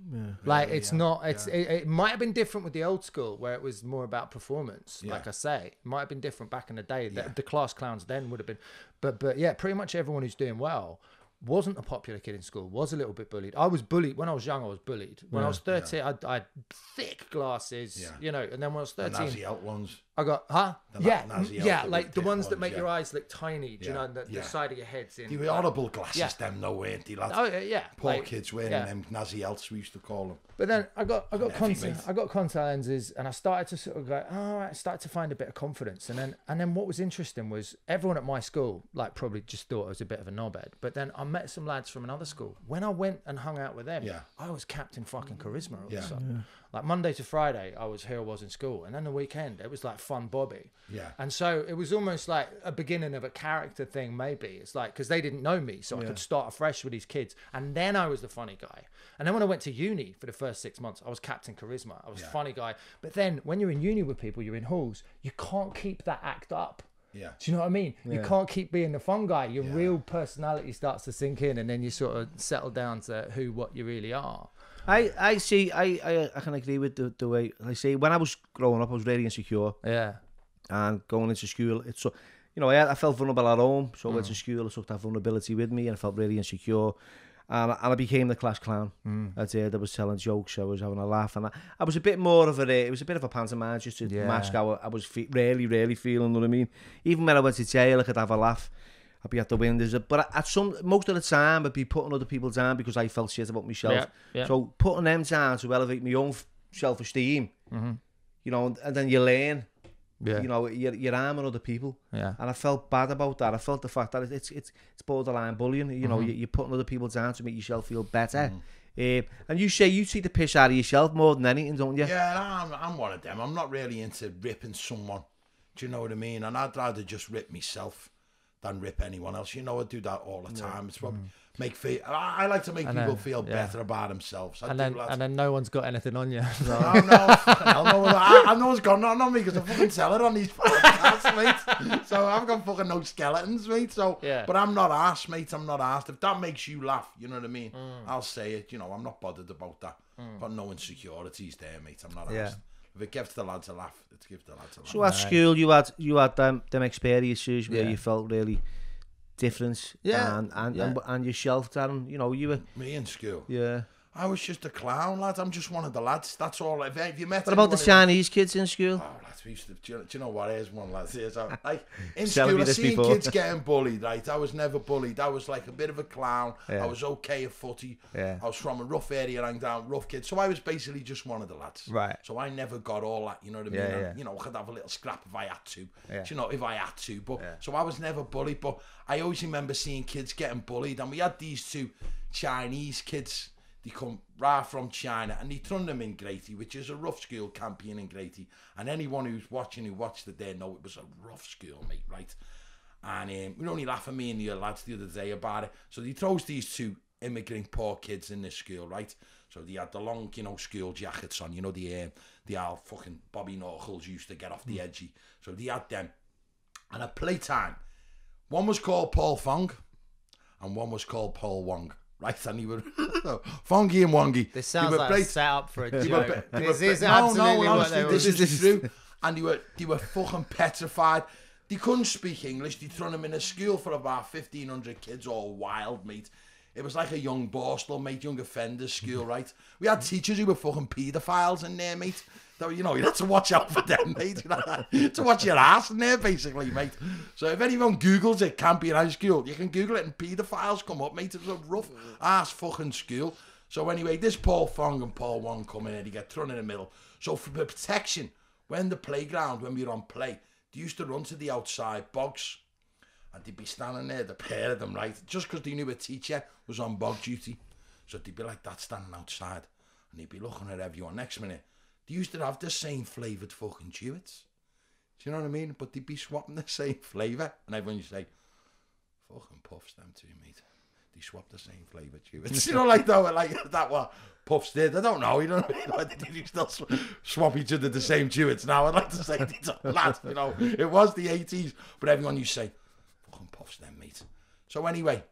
Like, it's not, it might have been different with the old school where it was more about performance. Like I say, it might have been different back in the day. The class clowns then would have been, but yeah, pretty much everyone who's doing well wasn't a popular kid in school, was a little bit bullied. I was bullied when I was young. I was bullied when I was 13. I had thick glasses, you know, and then when I was 13, the Nazi out ones. I got like the ones that make your eyes look tiny. Do you know the side of your head's in? They were horrible glasses, them, no, weren't they, lads? Oh yeah, poor kids wearing them Nazi elts, we used to call them. But then I got contact lenses, and I started to sort of go, I started to find a bit of confidence, and then what was interesting was everyone at my school like probably just thought I was a bit of a knobhead. But then I met some lads from another school. When I went and hung out with them, I was Captain fucking Charisma all of a sudden. Like Monday to Friday, I was in school, and then the weekend it was like Fun Bobby. And so it was almost like a beginning of a character thing. Maybe it's like because they didn't know me, so I could start afresh with these kids, and then I was the funny guy. And then when I went to uni for the first 6 months, I was Captain Charisma. I was funny guy. But then when you're in uni with people, you're in halls, you can't keep that act up. Do you know what I mean? You can't keep being the fun guy. Your real personality starts to sink in, and then you sort of settle down to what you really are. I see. I can agree with the way I say. When I was growing up, I was really insecure. And going into school, it's so, you know, I felt vulnerable at home. So I went to school, I took that vulnerability with me, and I felt really insecure. And I became the class clown. I was telling jokes, I was having a laugh, and I was a bit more of it was a bit of a pantomime just to mask how I was really feeling. What I mean, even when I went to jail, I could have a laugh. I'd be at the windows, but most of the time I'd be putting other people down because I felt shit about myself. So putting them down to elevate my own self-esteem, you know, and then you learn, you know, you're harming other people. And I felt bad about that. I felt the fact that it's borderline bullying. You know, you're putting other people down to make yourself feel better. And you say you take the piss out of yourself more than anything, don't you? Yeah, I'm one of them. I'm not really into ripping someone. Do you know what I mean? And I'd rather just rip myself than rip anyone else. You know, I do that all the time. It's what I like to make people feel better about themselves. And then no one's got anything on you. No one's got nothing on me because I fucking sell it on these podcasts, mate. So I've got fucking no skeletons, mate. So, but I'm not arsed, mate. I'm not arsed. If that makes you laugh, you know what I mean? I'll say it. You know, I'm not bothered about that. Got no insecurities there, mate. I'm not arsed. If it gives the lads a laugh, it gives the lads a laugh. So at school, you had them experiences where you felt really different, and yourself, Darren. You know, you were me in school. Yeah, I was just a clown, lads. I'm just one of the lads. That's all. If you met. What about the Chinese kids in school? Oh, lads, we used to. Do you know what? Here's one, lads. Here's like in school, I seen kids getting bullied. Right, I was never bullied. I was like a bit of a clown. I was okay at footy. I was from a rough area, rang down, rough kid. So I was basically just one of the lads. Right. So I never got all that. You know what I mean? And, you know, I could have a little scrap if I had to. Do you know, if I had to. But so I was never bullied. But I always remember seeing kids getting bullied, and we had these two Chinese kids. They come right from China, and they thrown them in Grady, which is a rough school, Campion in Grady. And anyone who watched it there know it was a rough school, mate, right? And we were only laughing, me and the lads the other day about it. So they throws these two immigrant poor kids in this school, right? So they had the long, you know, school jackets on, you know, the old fucking Bobby Knuckles used to get off the edgy. So they had them. And at playtime, one was called Paul Fong, and one was called Paul Wong. Right, and he would Fongy and Wongy. This sounds like a set up for a joke. Honestly, this is true. And they were fucking petrified. They couldn't speak English. They thrown them in a school for about 1,500 kids, all wild, mate. It was like a young Borstal, mate, young offenders school, right? We had teachers who were fucking paedophiles in there, mate. So, you know, you had to watch out for them, mate. You know, to watch your ass in there, basically, mate. So if anyone Googles it, Campion High School, you can Google it and paedophiles come up, mate. It was a rough ass fucking school. So anyway, this Paul Fong and Paul Wong come in and they get thrown in the middle. So for protection, when we were on play, they used to run to the outside bogs. And they'd be standing there, the pair of them, right? Just because they knew a teacher was on bog duty. So they'd be like that, standing outside. And they'd be looking at everyone. Next minute, they used to have the same flavoured fucking chewits. Do you know what I mean? But they'd be swapping the same flavour. And everyone used to say, fucking Puffs, them two, mate. They swap the same flavour chewits. You know, like that what Puffs did. I don't know, you know what I mean? Like, did you still swap each other the same chewits now? I'd like to say, lads, you know, it was the 80s. But everyone used to say, fucking Puffs them, mate. So anyway,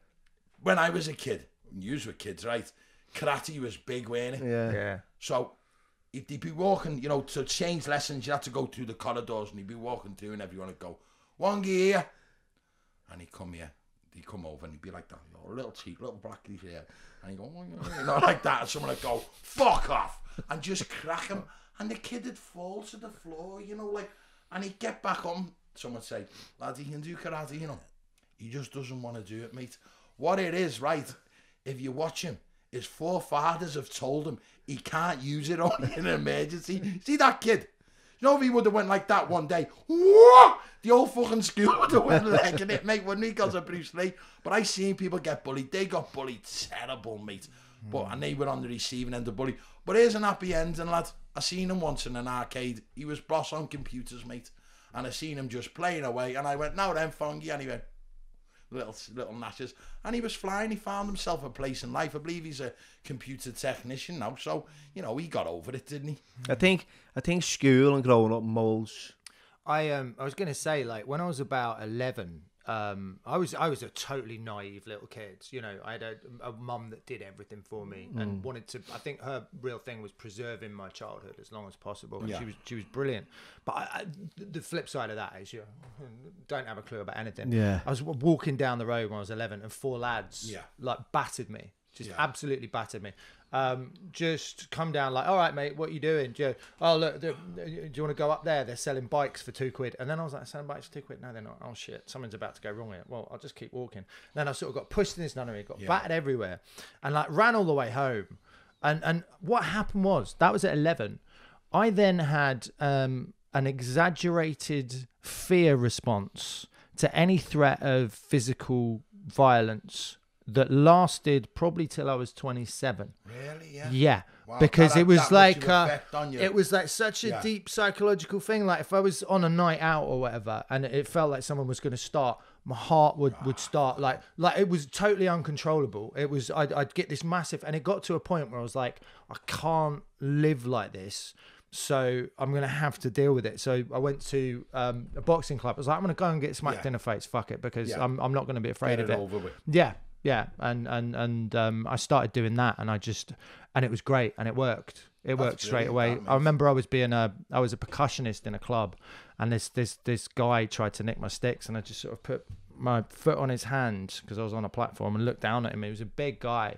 when I was a kid, you were kids, right? Karate was big, weren't it? Yeah. So if they'd be walking, you know, to change lessons, you had to go through the corridors and he'd be walking through and everyone would go, Wongi here. And he'd come here. He'd come over and he'd be like that, you know, little cheek, little blackish hair. And he'd go, you know, like that. And someone would go, fuck off. And just crack him. And the kid would fall to the floor, you know, like, and he'd get back on. Someone would say, lad, he can do karate, you know. He just doesn't want to do it, mate. What it is, right, if you watch him, his forefathers have told him he can't use it only in an emergency. See that kid? You know, if he would have went like that one day, whoa, the old fucking school would have went legging it, mate, wouldn't he? Because of Bruce Lee. But I seen people get bullied. They got bullied terrible, mate. And they were on the receiving end of bully. But here's an happy ending, lad. I seen him once in an arcade. He was boss on computers, mate. And I seen him just playing away. And I went, now then, Fongy. And he went, little gnashes. And he was flying. He found himself a place in life. I believe he's a computer technician now. So, you know, he got over it, didn't he? I think school and growing up molds. I was going to say, like, when I was about 11, I was a totally naive little kid. You know, I had a mum that did everything for me and wanted to. I think her real thing was preserving my childhood as long as possible. And she was brilliant. But the flip side of that is you don't have a clue about anything. Yeah. I was walking down the road when I was 11, and 4 lads like battered me. Just absolutely battered me. Just come down like, all right, mate, what are you doing? Oh, look, do you want to go up there? They're selling bikes for £2. And then I was like, selling bikes for £2? No, they're not. Oh, shit, something's about to go wrong here. Well, I'll just keep walking. Then I sort of got pushed in this nunnery, got battered everywhere, and like ran all the way home. And what happened was, that was at 11. I then had an exaggerated fear response to any threat of physical violence that lasted probably till I was 27. Really? Yeah. Yeah. Wow, because it was like it was like such a deep psychological thing. Like if I was on a night out or whatever, and it felt like someone was going to start, my heart would start like it was totally uncontrollable. It was I'd get this massive, and it got to a point where I was like, I can't live like this. So I'm going to have to deal with it. So I went to a boxing club. I was like, I'm going to go and get smacked in the face. Fuck it, because I'm not going to be afraid of it. Over with. Yeah. Yeah, and I started doing that, and it was great, and it worked. It worked straight away. I remember I was a percussionist in a club, and this guy tried to nick my sticks, and I just sort of put my foot on his hand because I was on a platform and looked down at him. He was a big guy,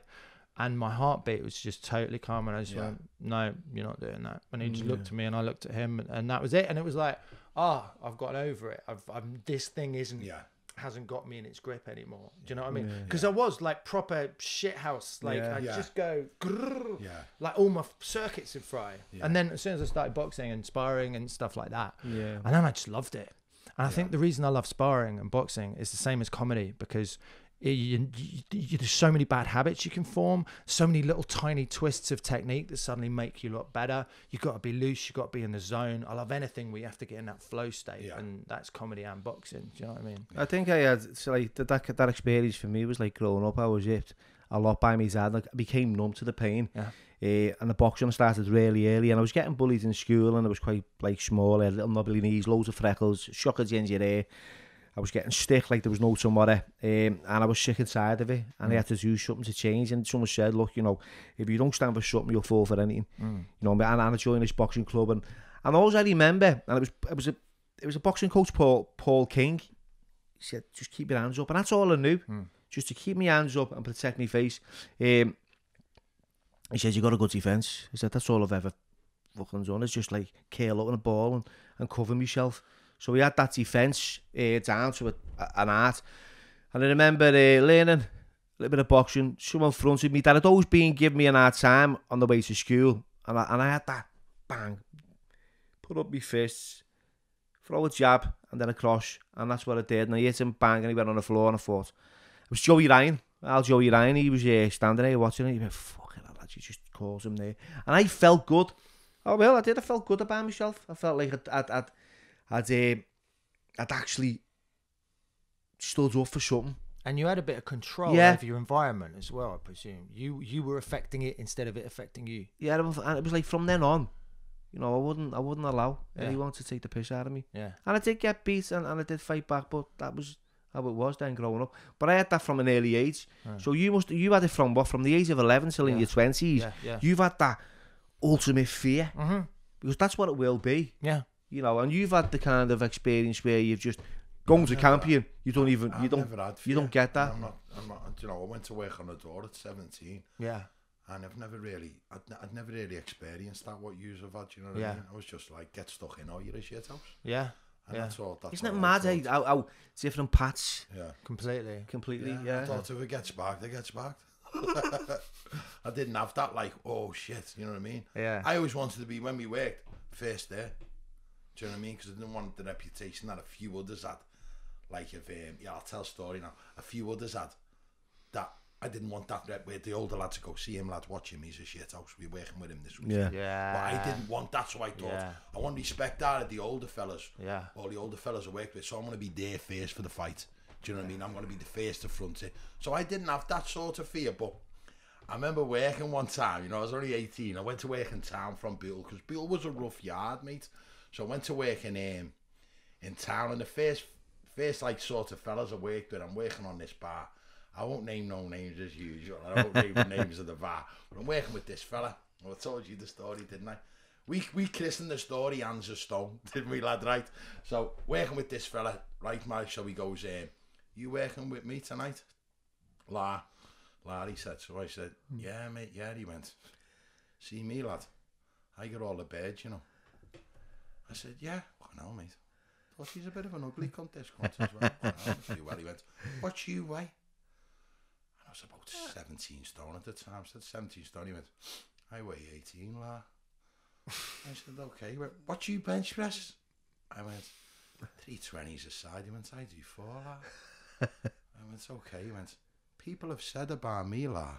and my heartbeat was just totally calm, and I just went, "No, you're not doing that." And he just looked at me, and I looked at him, and that was it. And it was like, I've gotten over it. This thing hasn't got me in its grip anymore. Do you know what I mean? Because I was like proper shithouse. Like I just go, grrr, like all my circuits would fry. And then as soon as I started boxing and sparring and stuff like that, and then I just loved it. And I think the reason I love sparring and boxing is the same as comedy, because there's so many bad habits you can form, so many little tiny twists of technique that suddenly make you look better. You've got to be loose, you've got to be in the zone. I love anything where you have to get in that flow state, and that's comedy and boxing. Do you know what I mean? I think I had that experience for me was like growing up. I was hit a lot by my dad. Like, I became numb to the pain. And the boxing started really early, and I was getting bullied in school, and I was quite like small. I had little knobbly knees, loads of freckles, shock of ginger hair. I was getting stick like there was no tomorrow, and I was sick inside of it, and I had to do something to change. And someone said, look, you know, if you don't stand for something, you'll fall for anything. You know, and I joined this boxing club, and all I remember, and it was a boxing coach, Paul King. He said, just keep your hands up, and that's all I knew, just to keep my hands up and protect my face. He said, you got a good defence. He said, that's all I've ever fucking done, is just like curl up in a ball and cover myself. So we had that defence down to an art. And I remember learning a little bit of boxing. Someone fronted me that had always been giving me an hard time on the way to school. And I had that, bang, put up my fists, throw a jab, and then a cross. And that's what I did. And I hit him, bang, and he went on the floor, and I thought, it was Joey Ryan. Joey Ryan, he was standing there watching it. He went, fucking hell, lad, you just calls him there. And I felt good. Oh, well, I did. I felt good about myself. I felt like I'd actually stood up for something. And you had a bit of control over your environment as well, I presume. You were affecting it instead of it affecting you. Yeah, and it was like from then on, you know, I wouldn't allow anyone to take the piss out of me. Yeah. And I did get beat and I did fight back, but that was how it was then growing up. But I had that from an early age. So you had it from the age of 11 till in your 20s. Yeah. You've had that ultimate fear. Because that's what it will be. Yeah. You know, and you've had the kind of experience where you've just gone to camping, you don't get that. I'm not, you know, I went to work on a door at 17. Yeah. And I'd never really experienced that, what yous have had, you know what I mean? I was just like, get stuck in, you're a shit house. Yeah. And that's all. Isn't it mad how different paths? Yeah. Completely, yeah. I thought if it gets sparked, it gets sparked. I didn't have that, like, oh shit, you know what I mean? Yeah. I always wanted to be, when we worked, first there. Do you know what I mean? Because I didn't want the reputation that a few others had. Like if, I'll tell a story now. A few others had that. I didn't want that rep where the older lads go, see him, lads, watch him, he's a shit house, we're working with him this week. Yeah. But I didn't want that, so I thought, I want respect out of the older fellas. Yeah. All the older fellas I work with, so I'm going to be there first for the fight. Do you know what I mean? I'm going to be the first to front it. So I didn't have that sort of fear, but I remember working one time, you know, I was only 18, I went to work in town from Buell, because Buell was a rough yard, mate. So I went to work in town, and the first like sort of fellas I worked with, I'm working on this bar. I won't name no names as usual. I won't name the names of the bar. But I'm working with this fella. Well, I told you the story, didn't I? We christened the story Hands of Stone, didn't we, lad, right? So working with this fella, right, Mike? So he goes, you working with me tonight? La, he said. So I said, yeah, mate, yeah. He went, see me, lad? I got all the birds, you know. I said, yeah. Oh, no, mate. Thought he's a bit of an ugly cunt, this cunt as well. Well, he went, what you weigh? And I was about 17 stone at the time. I said, 17 stone. He went, I weigh 18, la. I said, okay. He went, what you bench press? I went, 320s a side. He went, I do 4, la. I went, okay. He went, people have said about me, la.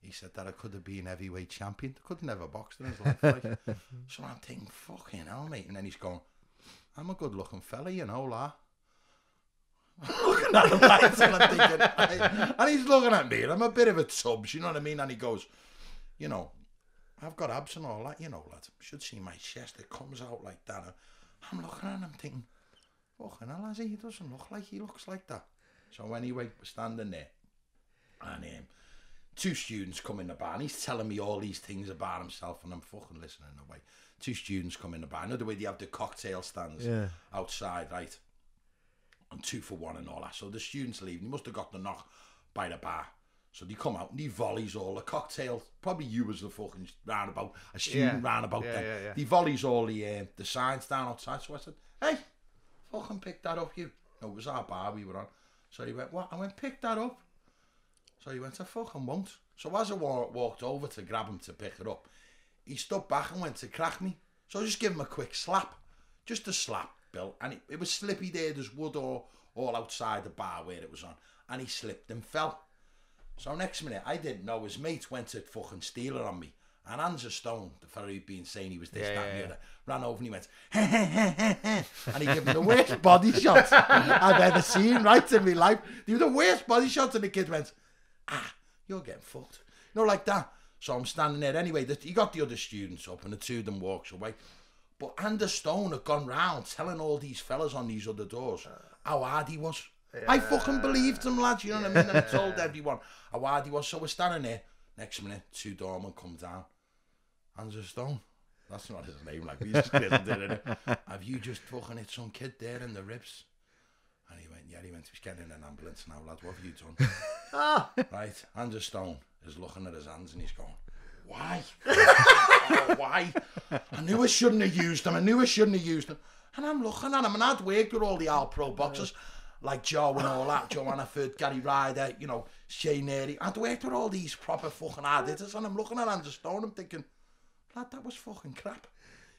He said that I could have been heavyweight champion. I could never boxed in his life. Like. So I'm thinking, fucking hell, mate. And then he's going, I'm a good looking fella, you know, la. Looking at him like, and I'm thinking, and he's looking at me, and I'm a bit of a tubs, you know what I mean? And he goes, you know, I've got abs and all that, you know, lad. You should see my chest, it comes out like that. I'm looking at him, I'm thinking, fucking hell, has he doesn't look like he looks like that. So anyway, we're standing there, and two students come in the bar, and he's telling me all these things about himself, and I'm fucking listening away. Two students come in the bar. I know the way they have the cocktail stands outside, right? And 2 for 1 and all that. So the students leave. He must have got the knock by the bar. So they come out and he volleys all the cocktails. Probably you was the fucking roundabout, a student roundabout then. Yeah. He volleys all the signs down outside. So I said, hey, fucking pick that up, you. No, it was our bar we were on. So he went, what? I went, pick that up. So he went, I fucking won't. So as I walked over to grab him to pick it up, he stood back and went to crack me. So I just give him a quick slap. Just a slap, Bill. And it was slippy there. There's wood all outside the bar where it was on. And he slipped and fell. So next minute, I didn't know. His mate went to fucking steal it on me. And Hands of Stone, the fellow who'd been saying he was this, that, and the other, ran over and he went, and he gave him the worst body shot I've ever seen, right, in my life. He was the worst body shot, and the kid went, you're getting fucked. You know, like that. So I'm standing there anyway. He got the other students up and the two of them walks away. But Hands of Stone had gone round telling all these fellas on these other doors how hard he was. Yeah. I fucking believed him, lads, you know what I mean? And I told everyone how hard he was. So we're standing there. Next minute, 2 doormen come down. Hands of Stone. That's not his name, like we just did it. Have you just fucking hit some kid there in the ribs? And he went, he's getting in an ambulance now, lads. What have you done? Right, Hands of Stone is looking at his hands and he's going, why? Why? I knew I shouldn't have used them. And I'm looking at him, and I'd worked with all the All-Pro boxers, like Joe and all that, Joe Hannaford, Gary Ryder, you know, Shane Neary. I'd worked with all these proper fucking hard hitters, and I'm looking at Hands of Stone, I'm thinking, lad, that was fucking crap.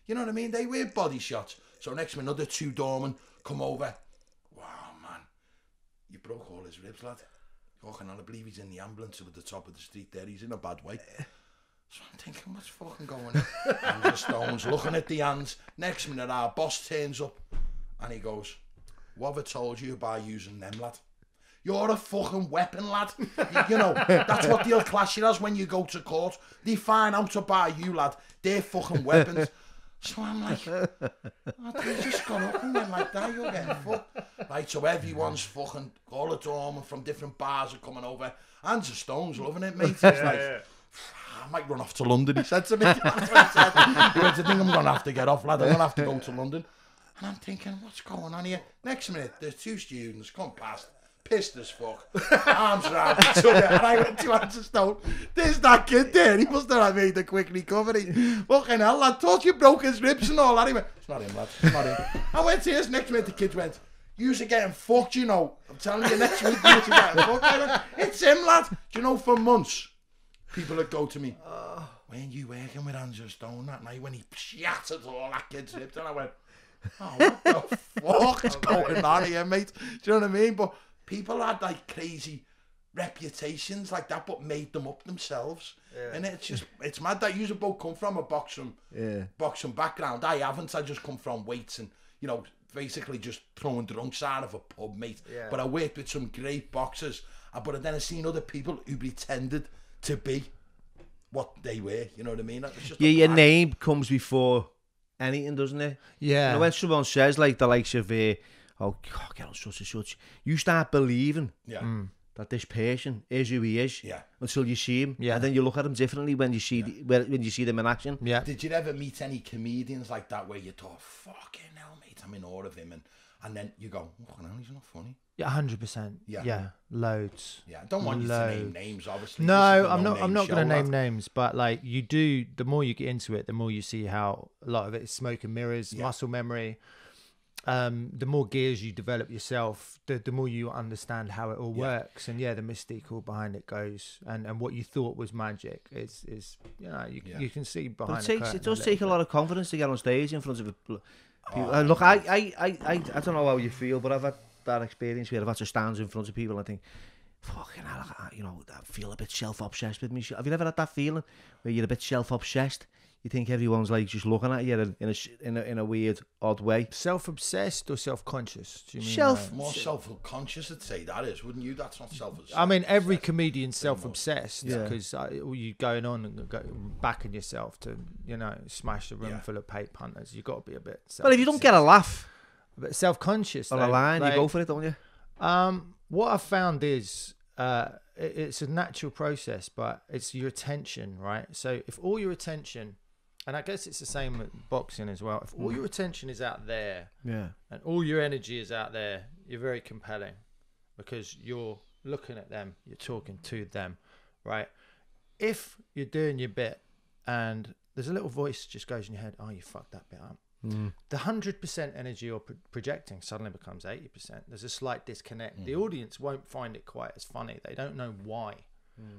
You know what I mean? They were body shots. So next minute, another 2 doormen come over. Wow, man, you broke all his ribs, lad. Fucking hell, I believe he's in the ambulance at the top of the street there. He's in a bad way. So I'm thinking, what's fucking going on? And the Stones looking at the hands. Next minute, our boss turns up and he goes, what have I told you about using them, lad? You're a fucking weapon, lad. You know, that's what they'll class you as when you go to court. They find out about you, lad. They're fucking weapons. So I'm like, I just got up and went like that, you're getting fucked. Right, so everyone's fucking, all the doormen from different bars are coming over. And the Stones loving it, mate. He's like, I might run off to London, he said to me. That's what he said. He went, I think I'm going to have to get off, lad. I'm going to have to go to London. And I'm thinking, what's going on here? Next minute, there's two students come past, pissed as fuck, arms around each other, and I went to answer Stone. There's that kid there, he must have made a quick recovery. Fucking hell, lad, thought you broke his ribs and all that. He went, it's not him, lad, it's not him. I went to his next minute, the kids went, you're getting fucked, you know. I'm telling you, next week, you're getting fucked. I went, it's him, lad. Do you know, for months, people would go to me, when you working with Andrew Stone that night, when he shattered all that kid's ribs, and I went, oh, what the fuck is going on here, mate? Do you know what I mean? But people had like crazy reputations like that, but made them up themselves. Yeah. And it's just, it's mad that you both come from a boxing background. I haven't. I just come from weights and, you know, basically just throwing drunks out of a pub, mate. Yeah. But I worked with some great boxers. But then I've seen other people who pretended to be what they were. You know what I mean? Just your name comes before anything, doesn't it? Yeah. You know, when someone says like the likes of oh God, get on such and such, you start believing that this person is who he is until you see him, and then you look at him differently when you see when you see them in action. Yeah. Did you ever meet any comedians like that where you thought, fucking hell, mate, I'm in awe of him, and then you go, oh no, he's not funny? Yeah, 100%. Yeah, loads. Yeah, I don't want you to name names, obviously. No, I'm not going to name names, but like you do, the more you get into it, the more you see how a lot of it is smoke and mirrors, muscle memory. The more gears you develop yourself, the more you understand how it all works, and the mystique all behind it goes, and what you thought was magic is you know, you can see behind. But it does take a lot of confidence to get on stage in front of people. Look, I don't know how you feel, but I've had that experience where I've had to stand in front of people and I think, fucking hell, you know, I feel a bit self-obsessed with me. Have you ever had that feeling where you're a bit self-obsessed? You think everyone's like just looking at you in a weird, odd way. Self-obsessed or self-conscious? Do you mean more self-conscious? I'd say that is, wouldn't you? That's not self-obsessed. I mean, every comedian's self-obsessed because you going on and backing yourself to, you know, smash a room full of paid punters. You've got to be a bit. Well, if you don't get a laugh, but self-conscious on a line, like, you go for it, don't you? What I've found is it's a natural process, but it's your attention, right? So if all your attention, and I guess it's the same with boxing as well, if all your attention is out there and all your energy is out there, you're very compelling because you're looking at them, you're talking to them, right? If you're doing your bit and there's a little voice just goes in your head, oh, you fucked that bit up. The 100% energy you're projecting suddenly becomes 80%. There's a slight disconnect. The audience won't find it quite as funny. They don't know why.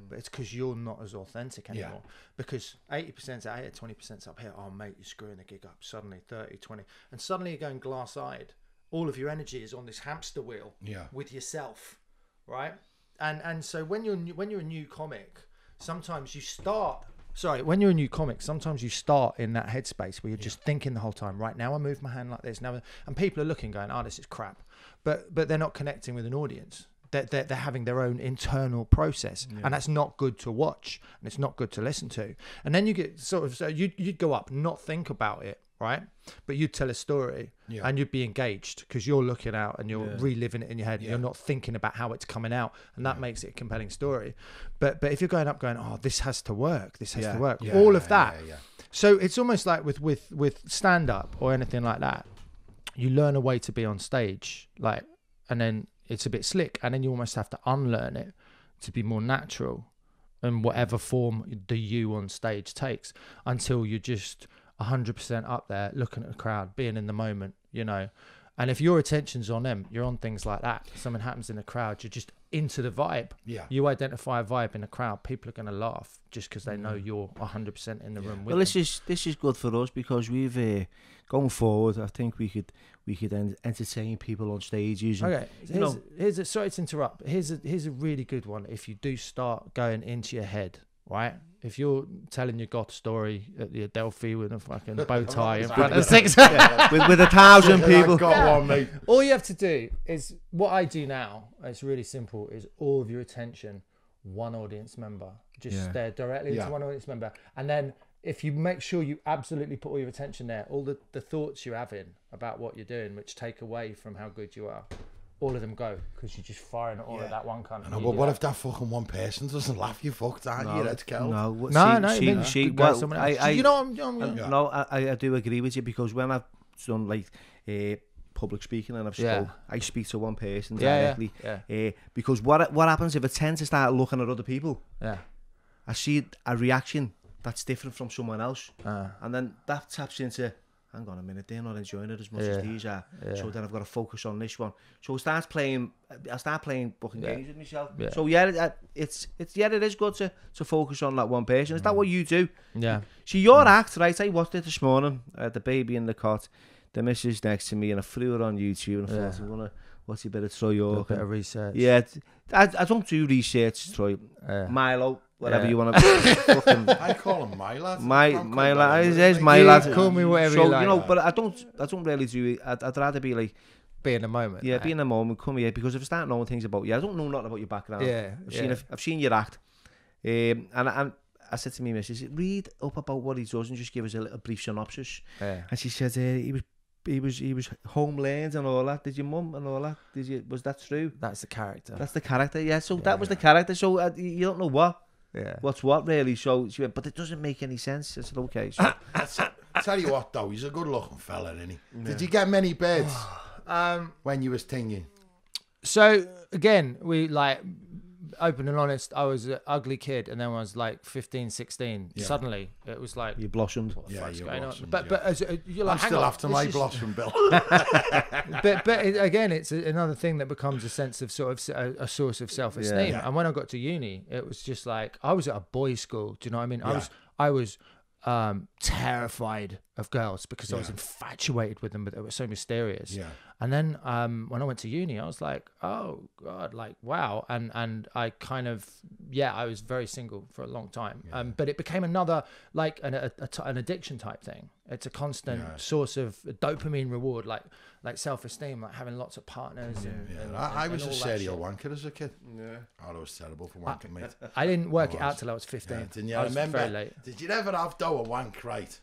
But it's because you're not as authentic anymore. Because 80%'s out here, 20%'s up here. Oh, mate, you're screwing the gig up. Suddenly 30, 20. And suddenly you're going glass-eyed. All of your energy is on this hamster wheel with yourself, right? And so when you're a new comic, sometimes you start... when you're a new comic, sometimes you start in that headspace where you're just thinking the whole time, right, now I move my hand like this, now, and people are looking going, oh, this is crap. But they're not connecting with an audience. They're having their own internal process, and that's not good to watch, and it's not good to listen to. And then you get so you'd go up, not think about it, right? But you'd tell a story, and you'd be engaged because you're looking out and you're reliving it in your head. And you're not thinking about how it's coming out, and that makes it a compelling story. But if you're going up, going, oh, this has to work, all of that. So it's almost like with stand up or anything like that, you learn a way to be on stage, like, and then it's a bit slick, and then you almost have to unlearn it to be more natural in whatever form the you on stage takes, until you're just 100% up there looking at the crowd, being in the moment, you know. And if your attention's on them, you're on things like that. Something happens in the crowd, you're just into the vibe. You identify a vibe in the crowd, people are going to laugh just because they know you're 100% in the room with them. This is good for us because we've going forward, I think we could entertain people on stages. And, sorry to interrupt. Here's a really good one. If you do start going into your head right? If you're telling your goth story at the Adelphi with a fucking bow tie in front of 6 with 1,000 people, got one, mate. all you have to do is what I do now. It's really simple. Is all of your attention, one audience member. Just stare directly into one audience member, and then if you make sure you absolutely put all your attention there, all the thoughts you're having about what you're doing, which take away from how good you are, all of them go, because you're just firing it all at that one cunt. No, but what if that fucking one person doesn't laugh? You fucked, aren't you? That's killed. I do agree with you, because when I've done like public speaking and I've spoke, I speak to one person directly. Because what happens if I tend to start looking at other people? I see a reaction that's different from someone else, and then that taps into, hang on a minute, they're not enjoying it as much as these are, so then I've got to focus on this one. So I start playing fucking games with myself. So it is good to focus on that one person. Is that what you do? See, your act, right? I watched it this morning, the baby in the cot, the missus next to me, and I threw it on YouTube, and I thought, I'm gonna watch a bit of Troy Hawke, a bit of research. I don't do research, Troy. Milo, whatever you want to. I call him my lad. My lad. It is my lad. Call me whatever you like. You know, but I don't really do it. I'd rather be like, be in the moment. Yeah, be in the moment. Come here, because if I start knowing things about you, I don't know nothing about your background. I've seen your act, and I said to me, missus, read up about what he does and just give us a little brief synopsis. And she said he was home learned and all that. Did your mum and all that? Was that true? That's the character. That's the character. Yeah. So that was the character. So you don't know what. What's what really? So she went, but it doesn't make any sense. I said, okay. So I tell you what, though, he's a good-looking fella, isn't he? Did you get many beds when you was tinging? So again, we like, open and honest, I was an ugly kid, and then when I was like 15, 16, suddenly it was like, you blossomed. What the fuck's going blossomed, on? But as you're like, I'm still after my blossom, Bill. but again, it's another thing that becomes a sense of sort of a source of self-esteem. And when I got to uni, it was just like, I was at a boys' school. Do you know what I mean? I was terrified of girls because I was infatuated with them, but they were so mysterious. And then when I went to uni, I was like, oh God, like, wow. And I kind of, I was very single for a long time. But it became another, like an addiction type thing. It's a constant source of dopamine reward, like self-esteem, like having lots of partners. I was a serial wanker as a kid. I was terrible for wanking, mate. I didn't work it out till I was 15. Didn't you? I was remember, very late. Did you ever have a wank, right?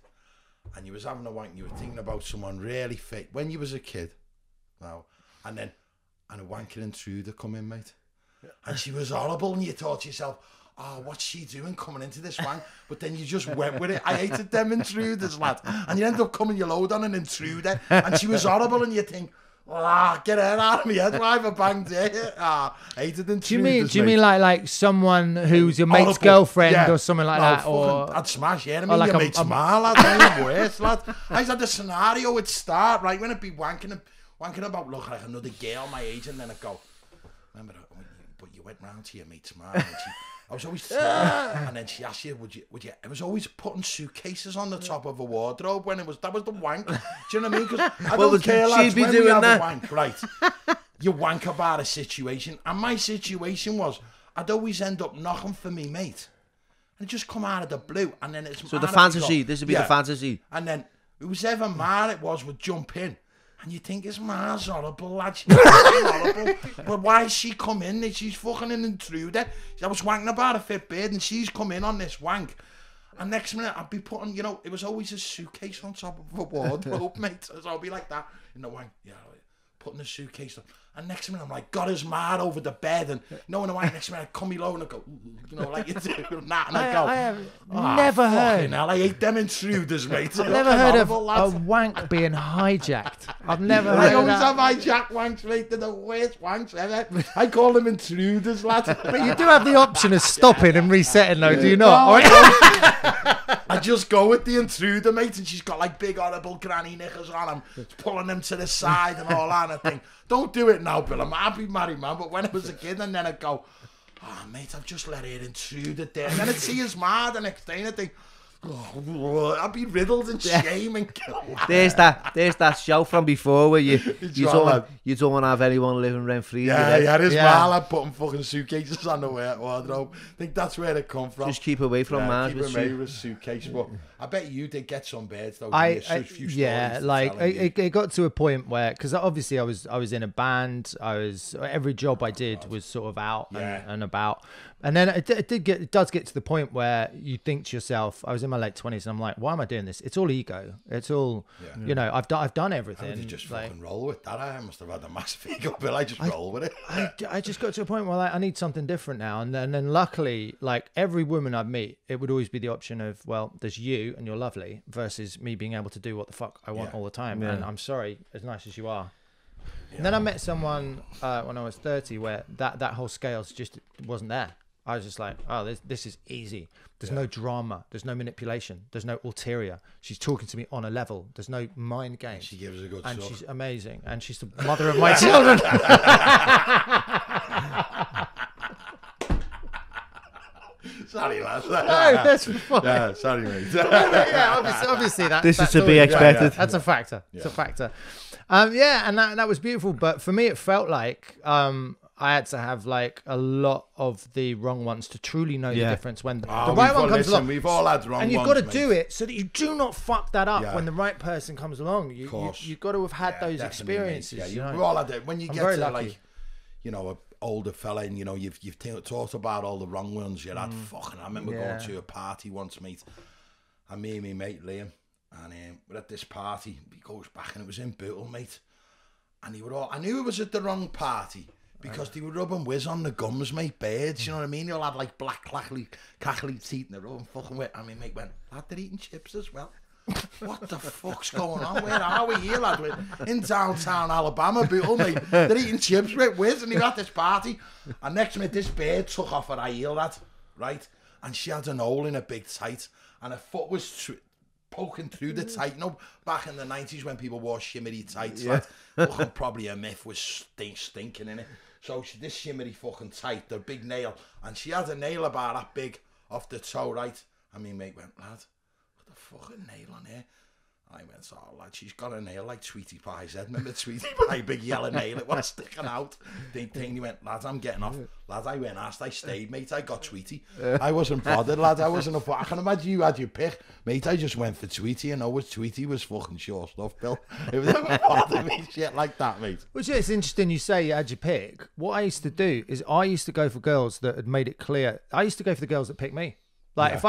And you was having a wank, you were thinking about someone really fit when you was a kid. Now, and a wanking intruder come in, mate. And she was horrible, and you thought to yourself, oh, what's she doing coming into this wank? But then you just went with it. I hated them intruders, lad. And you end up coming your load on an intruder, and she was horrible, and you think, get her out of me head, why have I banged her? Hated intruders. Do you mean like someone who's your mate's girlfriend or something like that? Or I'd smash her. I mean, like your mate's ma, lad. I'm worse, lad. I had the scenario would start, right, when I'd be wanking about looking like another girl my age, and then I'd go, remember, but you went round to your mate's ma, and I was always, and then she asked you, would you? I was always putting suitcases on the top of a wardrobe when that was the wank. Do you know what I mean? Because I don't care, lads, when we have a wank, right? You wank about a situation, and my situation was, I'd always end up knocking for me mate, and it just come out of the blue, and then it's so the fantasy. This would be the fantasy, and then whoever man it was would jump in. And you think his ma's horrible, lad. She's horrible. But why she come in? She's fucking an intruder. I was wanking about a fit bed, and she's come in on this wank. And next minute, I'd be putting, it was always a suitcase on top of a wardrobe, mate. So I'll be like that in the wank. Putting a suitcase on. And next minute, I'm like, got his mad over the bed. And in the wank, next minute, I come low and I go, like you do. And I go, I have never heard. Hell, I hate them intruders, mate. I've never heard of a wank being hijacked. I've never heard I of always that. have hijacked wanks, mate. They're the worst wanks ever. I call them intruders, lad. But you do have the option of stopping and resetting, though, do you not? I just go with the intruder, mate, and she's got like big horrible granny knickers on. I'm pulling them to the side and all that. And I think, don't do it now, Bill. I'm a happy married man. But when I was a kid, and then I'd go, oh, mate, I've just let her intrude it there. And then I'd see his ma the next day, and I think, I'd be riddled in shame and there's that show from before where you don't want to have anyone living rent free. This while I'm putting fucking suitcases on the wardrobe. I think that's where it come from. Just keep away from Mars. Keep away with suitcase. But I bet you did get some birds though. It got to a point where, because obviously I was in a band. Every job I did was sort of out and about. And then it does get to the point where you think to yourself, I was in my late 20s and I'm like, why am I doing this? It's all ego. It's all, you know, I've done everything. How did you just fucking roll with that? I must have had a massive ego bill. I just roll with it. I just got to a point where like, I need something different now. And then luckily, like every woman I'd meet, it would always be the option of, well, there's you and you're lovely versus me being able to do what the fuck I want all the time. And I'm sorry, as nice as you are. And then I met someone when I was 30 where that whole scales just wasn't there. I was just like, oh, this is easy. There's no drama. There's no manipulation. There's no ulterior. She's talking to me on a level. There's no mind games. She gives a good and suck. She's amazing. And she's the mother of my children. Sorry, lads. No, that's fine. Yeah, sorry, mate. Obviously that. This is to be expected. That's a factor. It's a factor. And that was beautiful. But for me, it felt like I had to have like a lot of the wrong ones to truly know the difference when the right one comes along. We've all had wrong ones, and you've got to do it so that you do not fuck that up when the right person comes along. You've got to have had those experiences. Yeah, you know? we've all had it. When you get to lucky. like, you know, an older fella, and you know, you've talked about all the wrong ones you had. Fucking, I remember going to a party once, mate, and me and my mate Liam, and we're at this party. He goes back, and it was in Bootle, mate, and I knew it was at the wrong party. Because they were rubbing whiz on the gums, mate, birds, you know what I mean? They all had like black, cackly teeth and they're rubbing fucking with. I mean, mate went, lad, they're eating chips as well. What the fuck's going on? Where are we here, lad? We're in downtown Alabama, Bootle, mate. They're eating chips with whiz and they were at this party. And next minute, this bird took off her heel, lad, right? And she had an hole in a big tight and her foot was poking through the tight. You know, back in the 90s when people wore shimmery tights, lad, probably a myth was stinking in it. So this shimmery fucking tight, the big nail, and she had a nail about that big off the toe, right? And me mate went, lad, what the fucking nail on here? I went, oh lad, she's got a nail like Sweetie Pie's head. Remember Sweetie Pie, big yellow nail, it was sticking out. He went, lad, I'm getting off. Lad, I went asked, I stayed, mate, I got Sweetie. I wasn't bothered, lad, I can imagine you had your pick. Mate, I just went for Sweetie, and Sweetie was fucking short stuff, Bill. It was never bothered me, shit like that, mate. Which is interesting you say you had your pick. What I used to do is I used to go for girls that had made it clear. I used to go for the girls that picked me. Like if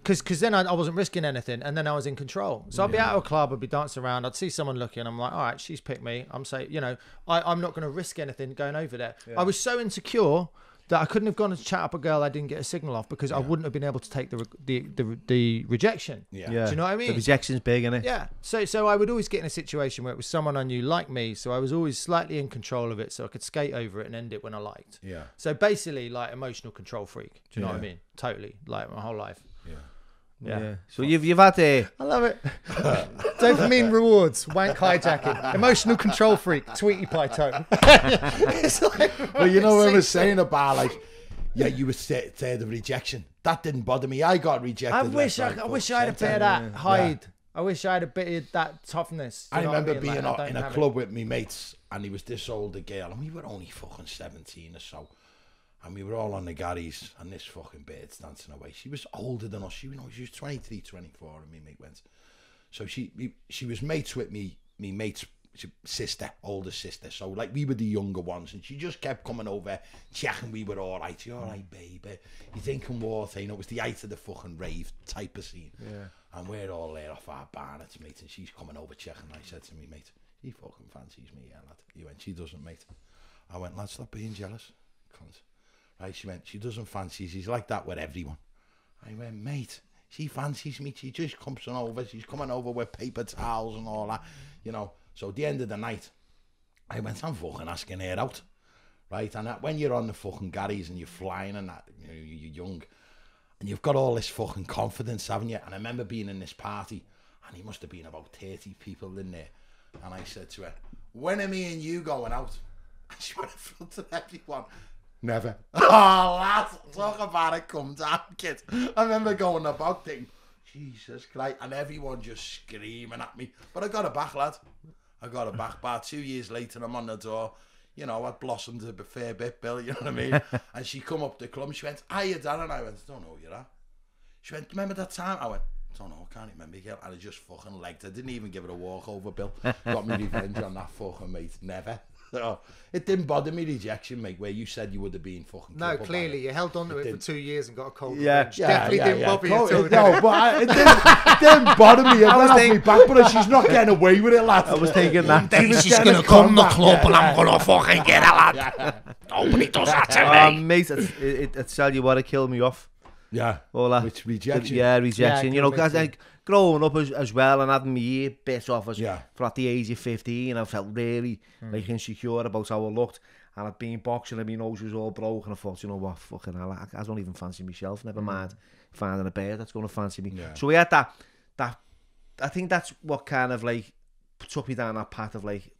because then I wasn't risking anything, and then I was in control. So I'd be out of a club, I'd be dancing around, I'd see someone looking, I'm like, all right, she's picked me. I'm saying, you know, I'm not going to risk anything going over there. I was so insecure that I couldn't have gone and chat up a girl I didn't get a signal off because I wouldn't have been able to take the rejection. Do you know what I mean? The rejection's big, isn't it? Yeah. So I would always get in a situation where it was someone I knew like me, so I was always slightly in control of it, so I could skate over it and end it when I liked. Yeah. So basically, like emotional control freak. Do you know what I mean? Totally. Like my whole life. Yeah. So you've had a... I love it. Dopamine rewards, wank hijacking, emotional control freak, Tweety Pie tone. It's like, well, you know what I was saying about like, you were scared of rejection. That didn't bother me. I got rejected. I wish I had a bit of that hide. I wish I had a bit of that toughness. I remember being in a club with me mates, and he was this older girl, and we were only fucking 17 or so. And we were all on the garries, and this fucking bird's dancing away. She was older than us. She was 23, 24, and me mate went. So she was mates with me mate's sister, older sister. So like we were the younger ones, and she just kept coming over, checking we were all right. You all right, baby? You thinking water? You know, it was the height of the fucking rave type of scene. Yeah. And we're all there off our barnets, mate, and she's coming over checking. I said to me, mate, he fucking fancies me, yeah, lad. He went, she doesn't, mate. I went, lad, stop being jealous, cunt. Right, she went, she doesn't fancy, she's like that with everyone. I went, mate, she fancies me, she just comes on over, she's coming over with paper towels and all that, you know. So at the end of the night, I went, I'm fucking asking her out, right? And that, when you're on the fucking garries and you're flying and that, you know, you're young, and you've got all this fucking confidence, haven't you? And I remember being in this party, and he must have been about 30 people in there, and I said to her, when are me and you going out? And she went in front of everyone. Never. Oh, lads, talk about it, come down, kid. I remember going about thing. Jesus Christ. And everyone just screaming at me. But I got her back, lad. I got her back. About 2 years later, I'm on the door. You know, I'd blossomed a fair bit, Bill, you know what I mean? And she come up the club, she went, hiya, Darren. I went, I don't know who you're at. She went, remember that time? I went, I don't know, I can't remember, girl. And I just fucking legged her. I didn't even give her a walk over, Bill. Got me revenge on that fucking mate. Never. So, it didn't bother me, rejection, mate, where you said you would have been fucking... No, clearly, you held on to it for 2 years and got a cold revenge. Definitely didn't bother you. No, but it didn't bother me. I went off me back, but she's not getting away with it, lad. I was thinking that. She's going to come to the club and I'm going to fucking get her, lad. Nobody does that to me. Mate, I'd tell you what, it killed me off. Yeah. All that. Which rejection. Yeah, rejection. You know, because like, growing up as well and having my ear bit off us for at the age of 15, I felt really like insecure about how I looked. And I'd been boxing and my nose was all broken. I thought, you know what, fucking hell, I don't even fancy myself. Never mind finding a bear that's going to fancy me. Yeah. So we had that. I think that's what kind of like took me down that path of like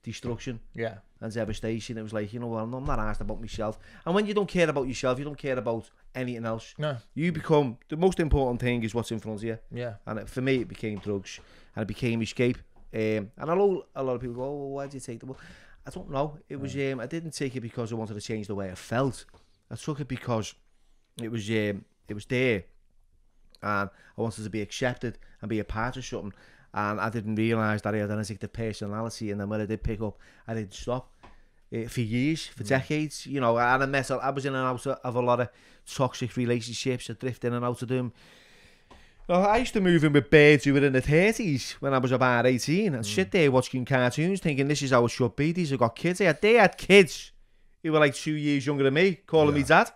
destruction. Yeah. And devastation. It was like, you know what, I'm not asked about myself. And when you don't care about yourself, you don't care about anything else. No. You become, the most important thing is what's in front of you. Yeah. And for me, it became drugs. And it became escape. And I know a lot of people go, oh, well, why did you take the... Well, I don't know. It was, I didn't take it because I wanted to change the way I felt. I took it because it was there. And I wanted to be accepted and be a part of something. And I didn't realise that I had an addictive personality. And then when I did pick up, I didn't stop. For years, for decades, you know. And I was in and out of a lot of toxic relationships. I drifted in and out of them. I used to move in with birds who were in their 30s when I was about 18 and sit there watching cartoons thinking this is how it should be. These have got kids. They had kids who were like 2 years younger than me calling me dad.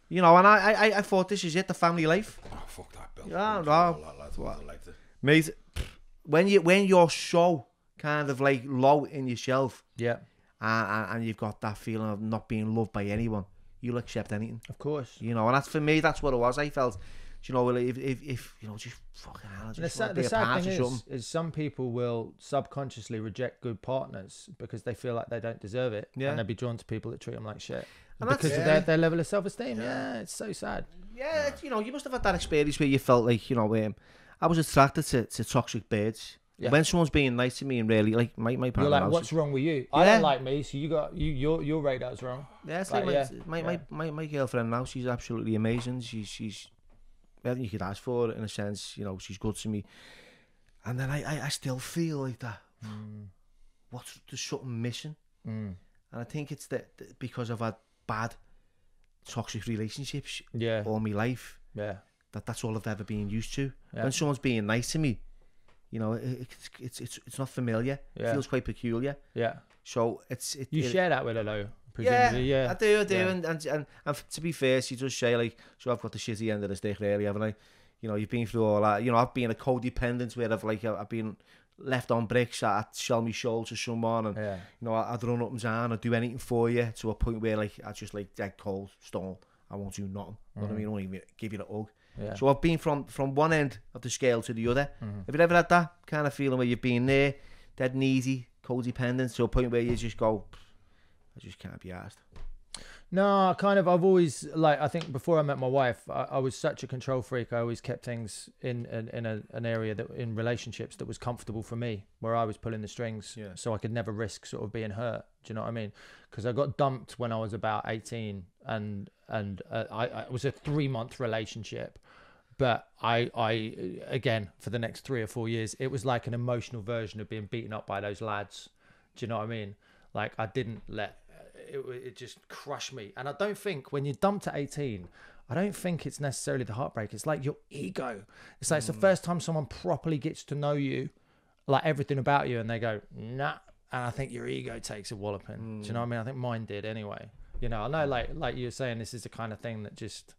You know, and I thought this is it, the family life. Oh, fuck that, Bill. Yeah, no. Mate, when you're so kind of like low in yourself, and you've got that feeling of not being loved by anyone, you'll accept anything. Of course. You know, and that's for me, that's what it was. I felt, you know, if you know, just fucking hell, just the sad thing is some people will subconsciously reject good partners because they feel like they don't deserve it, and they'll be drawn to people that treat them like shit. And because of their level of self-esteem. Yeah, it's so sad. Yeah, you know, you must have had that experience where you felt like, you know, I was attracted to toxic birds. Yeah. When someone's being nice to me and really like my partner, you're like, what's wrong with you? I don't like me, so your radar's wrong. Yeah, it's like my girlfriend now. She's absolutely amazing. She's everything you could ask for in a sense. You know, she's good to me, and then I still feel like that. There's something missing, and I think it's that because I've had bad toxic relationships all my life. Yeah, that's all I've ever been used to. Yeah. When someone's being nice to me, you know, it's not familiar. It feels quite peculiar. Yeah. So you share that with her though, presumably. Yeah, I do. Yeah. And to be fair, she does say like, so I've got the shitty end of the stick, really, haven't I? You know, you've been through all that. You know, I've been a codependent where I've been left on bricks. I'd sell me soul to someone, and you know, I'd run up and down, I'd do anything for you, to a point where like I just like dead cold stone. I won't do nothing. You know what I mean? I won't even give you a hug. Yeah. So I've been from one end of the scale to the other. Have you ever had that kind of feeling where you've been there, dead and easy, codependent, to a point where you just go, I just can't be asked? No, I've always, like, I think before I met my wife, I was such a control freak. I always kept things in an area that, in relationships, that was comfortable for me, where I was pulling the strings, so I could never risk sort of being hurt. Do you know what I mean? Because I got dumped when I was about 18, and it was a 3-month relationship. But I again, for the next 3 or 4 years, it was like an emotional version of being beaten up by those lads. Do you know what I mean? Like, I didn't let it just crushed me. And I don't think when you're dumped at 18, I don't think it's necessarily the heartbreak. It's like your ego. It's like it's the first time someone properly gets to know you, like everything about you, and they go, nah. And I think your ego takes a walloping. Do you know what I mean? I think mine did anyway. You know, I know, like you were saying, this is the kind of thing that just...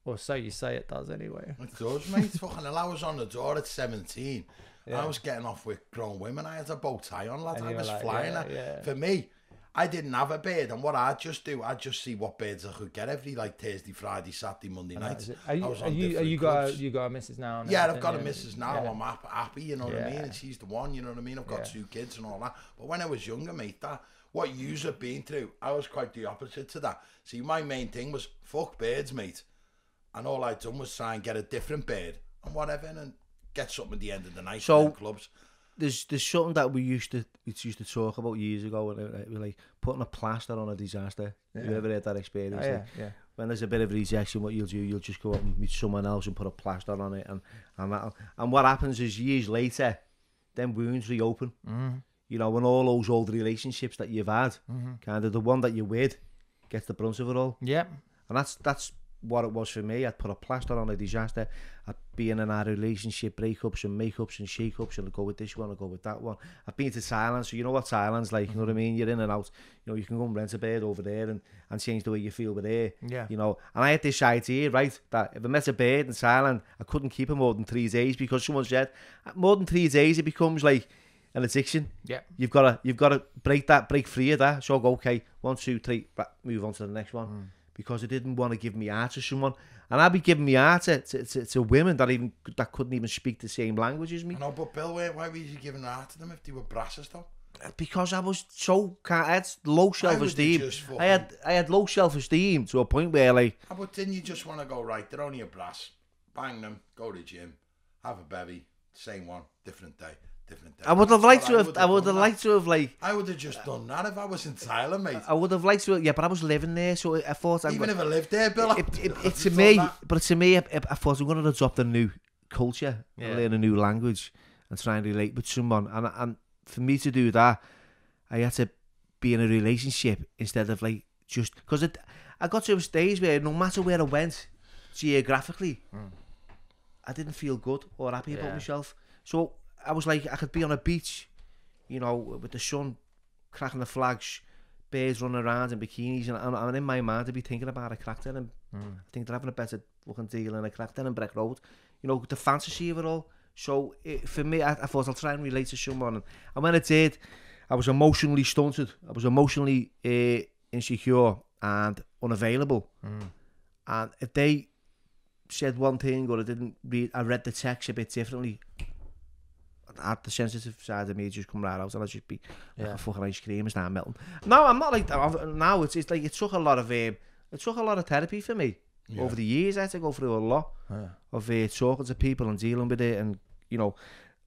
Or so you say it does anyway. It does, mate. Fucking hell, I was on the door at 17. I was getting off with grown women. I had a bow tie on, lad. I was like, flying. For me, I didn't have a bird. And what I'd just do, I'd just see what birds I could get every like Thursday, Friday, Saturday, Monday night. You got a missus now? Yeah, I've got a missus now. I'm happy, you know what I mean? And she's the one, you know what I mean? I've got 2 kids and all that. But when I was younger, mate, what yous have been through, I was quite the opposite to that. See, my main thing was fuck birds, mate. And all I'd done was try and get a different bird and whatever, and get something at the end of the night. So in clubs. There's something that we used to talk about years ago, and we're like putting a plaster on a disaster. Yeah. You ever had that experience? Oh, yeah. When there's a bit of rejection, what you'll do, you'll just go out and meet someone else and put a plaster on it, and what happens is years later, them wounds reopen. You know, when all those old relationships that you've had, kind of the one that you're with, gets the brunt of it all. Yep. And that's what it was for me. I'd put a plaster on a disaster. I'd been in our relationship breakups and makeups and shake-ups, and I'd go with this one, I'd go with that one. I've been to Thailand, so you know what Thailand's like, you know what I mean? You're in and out. You know, you can go and rent a bed over there and change the way you feel with there. Yeah. You know, and I had this idea, right, that if I met a bird in Thailand, I couldn't keep him more than 3 days, because someone said, more than 3 days, it becomes like an addiction. Yeah. You've got to break free of that. So I go, okay, 1, 2, 3, move on to the next one. Because I didn't want to give me heart to someone, and I'd be giving me heart to women that couldn't even speak the same language as me. I know, but Bill, why were you giving heart to them if they were brasses though? Because I was I had low self-esteem. I had low self-esteem to a point where, like, but didn't you just want to go, right, they're only a brass, bang them, go to the gym, have a bevy, same one, different day. I would have liked to have. I would have liked to have, like. I would have just done that if I was in Thailand, mate. I would have liked to. Yeah, but I was living there, so I thought. Even if I lived there, Bill. To me, I thought I'm going to adopt a new culture, learn a new language, and try and relate with someone. And for me to do that, I had to be in a relationship instead of, like, just because I got to a stage where no matter where I went geographically, I didn't feel good or happy about myself. So I was like, I could be on a beach, you know, with the sun cracking the flags, birds running around in bikinis, and in my mind I'd be thinking about a crack den, and I think they're having a better fucking deal in a crack den in Breck Road. You know, the fantasy of it all. So for me, I thought I'll try and relate to someone, and when I did, I was emotionally stunted. I was emotionally insecure and unavailable. And if they said one thing or I read the text a bit differently, the sensitive side of me just come right out, and I'd just be like a fucking ice cream and start melting. No, I'm not like that. Now it's like it took a lot of therapy for me over the years. I had to go through a lot of talking to people and dealing with it, and, you know,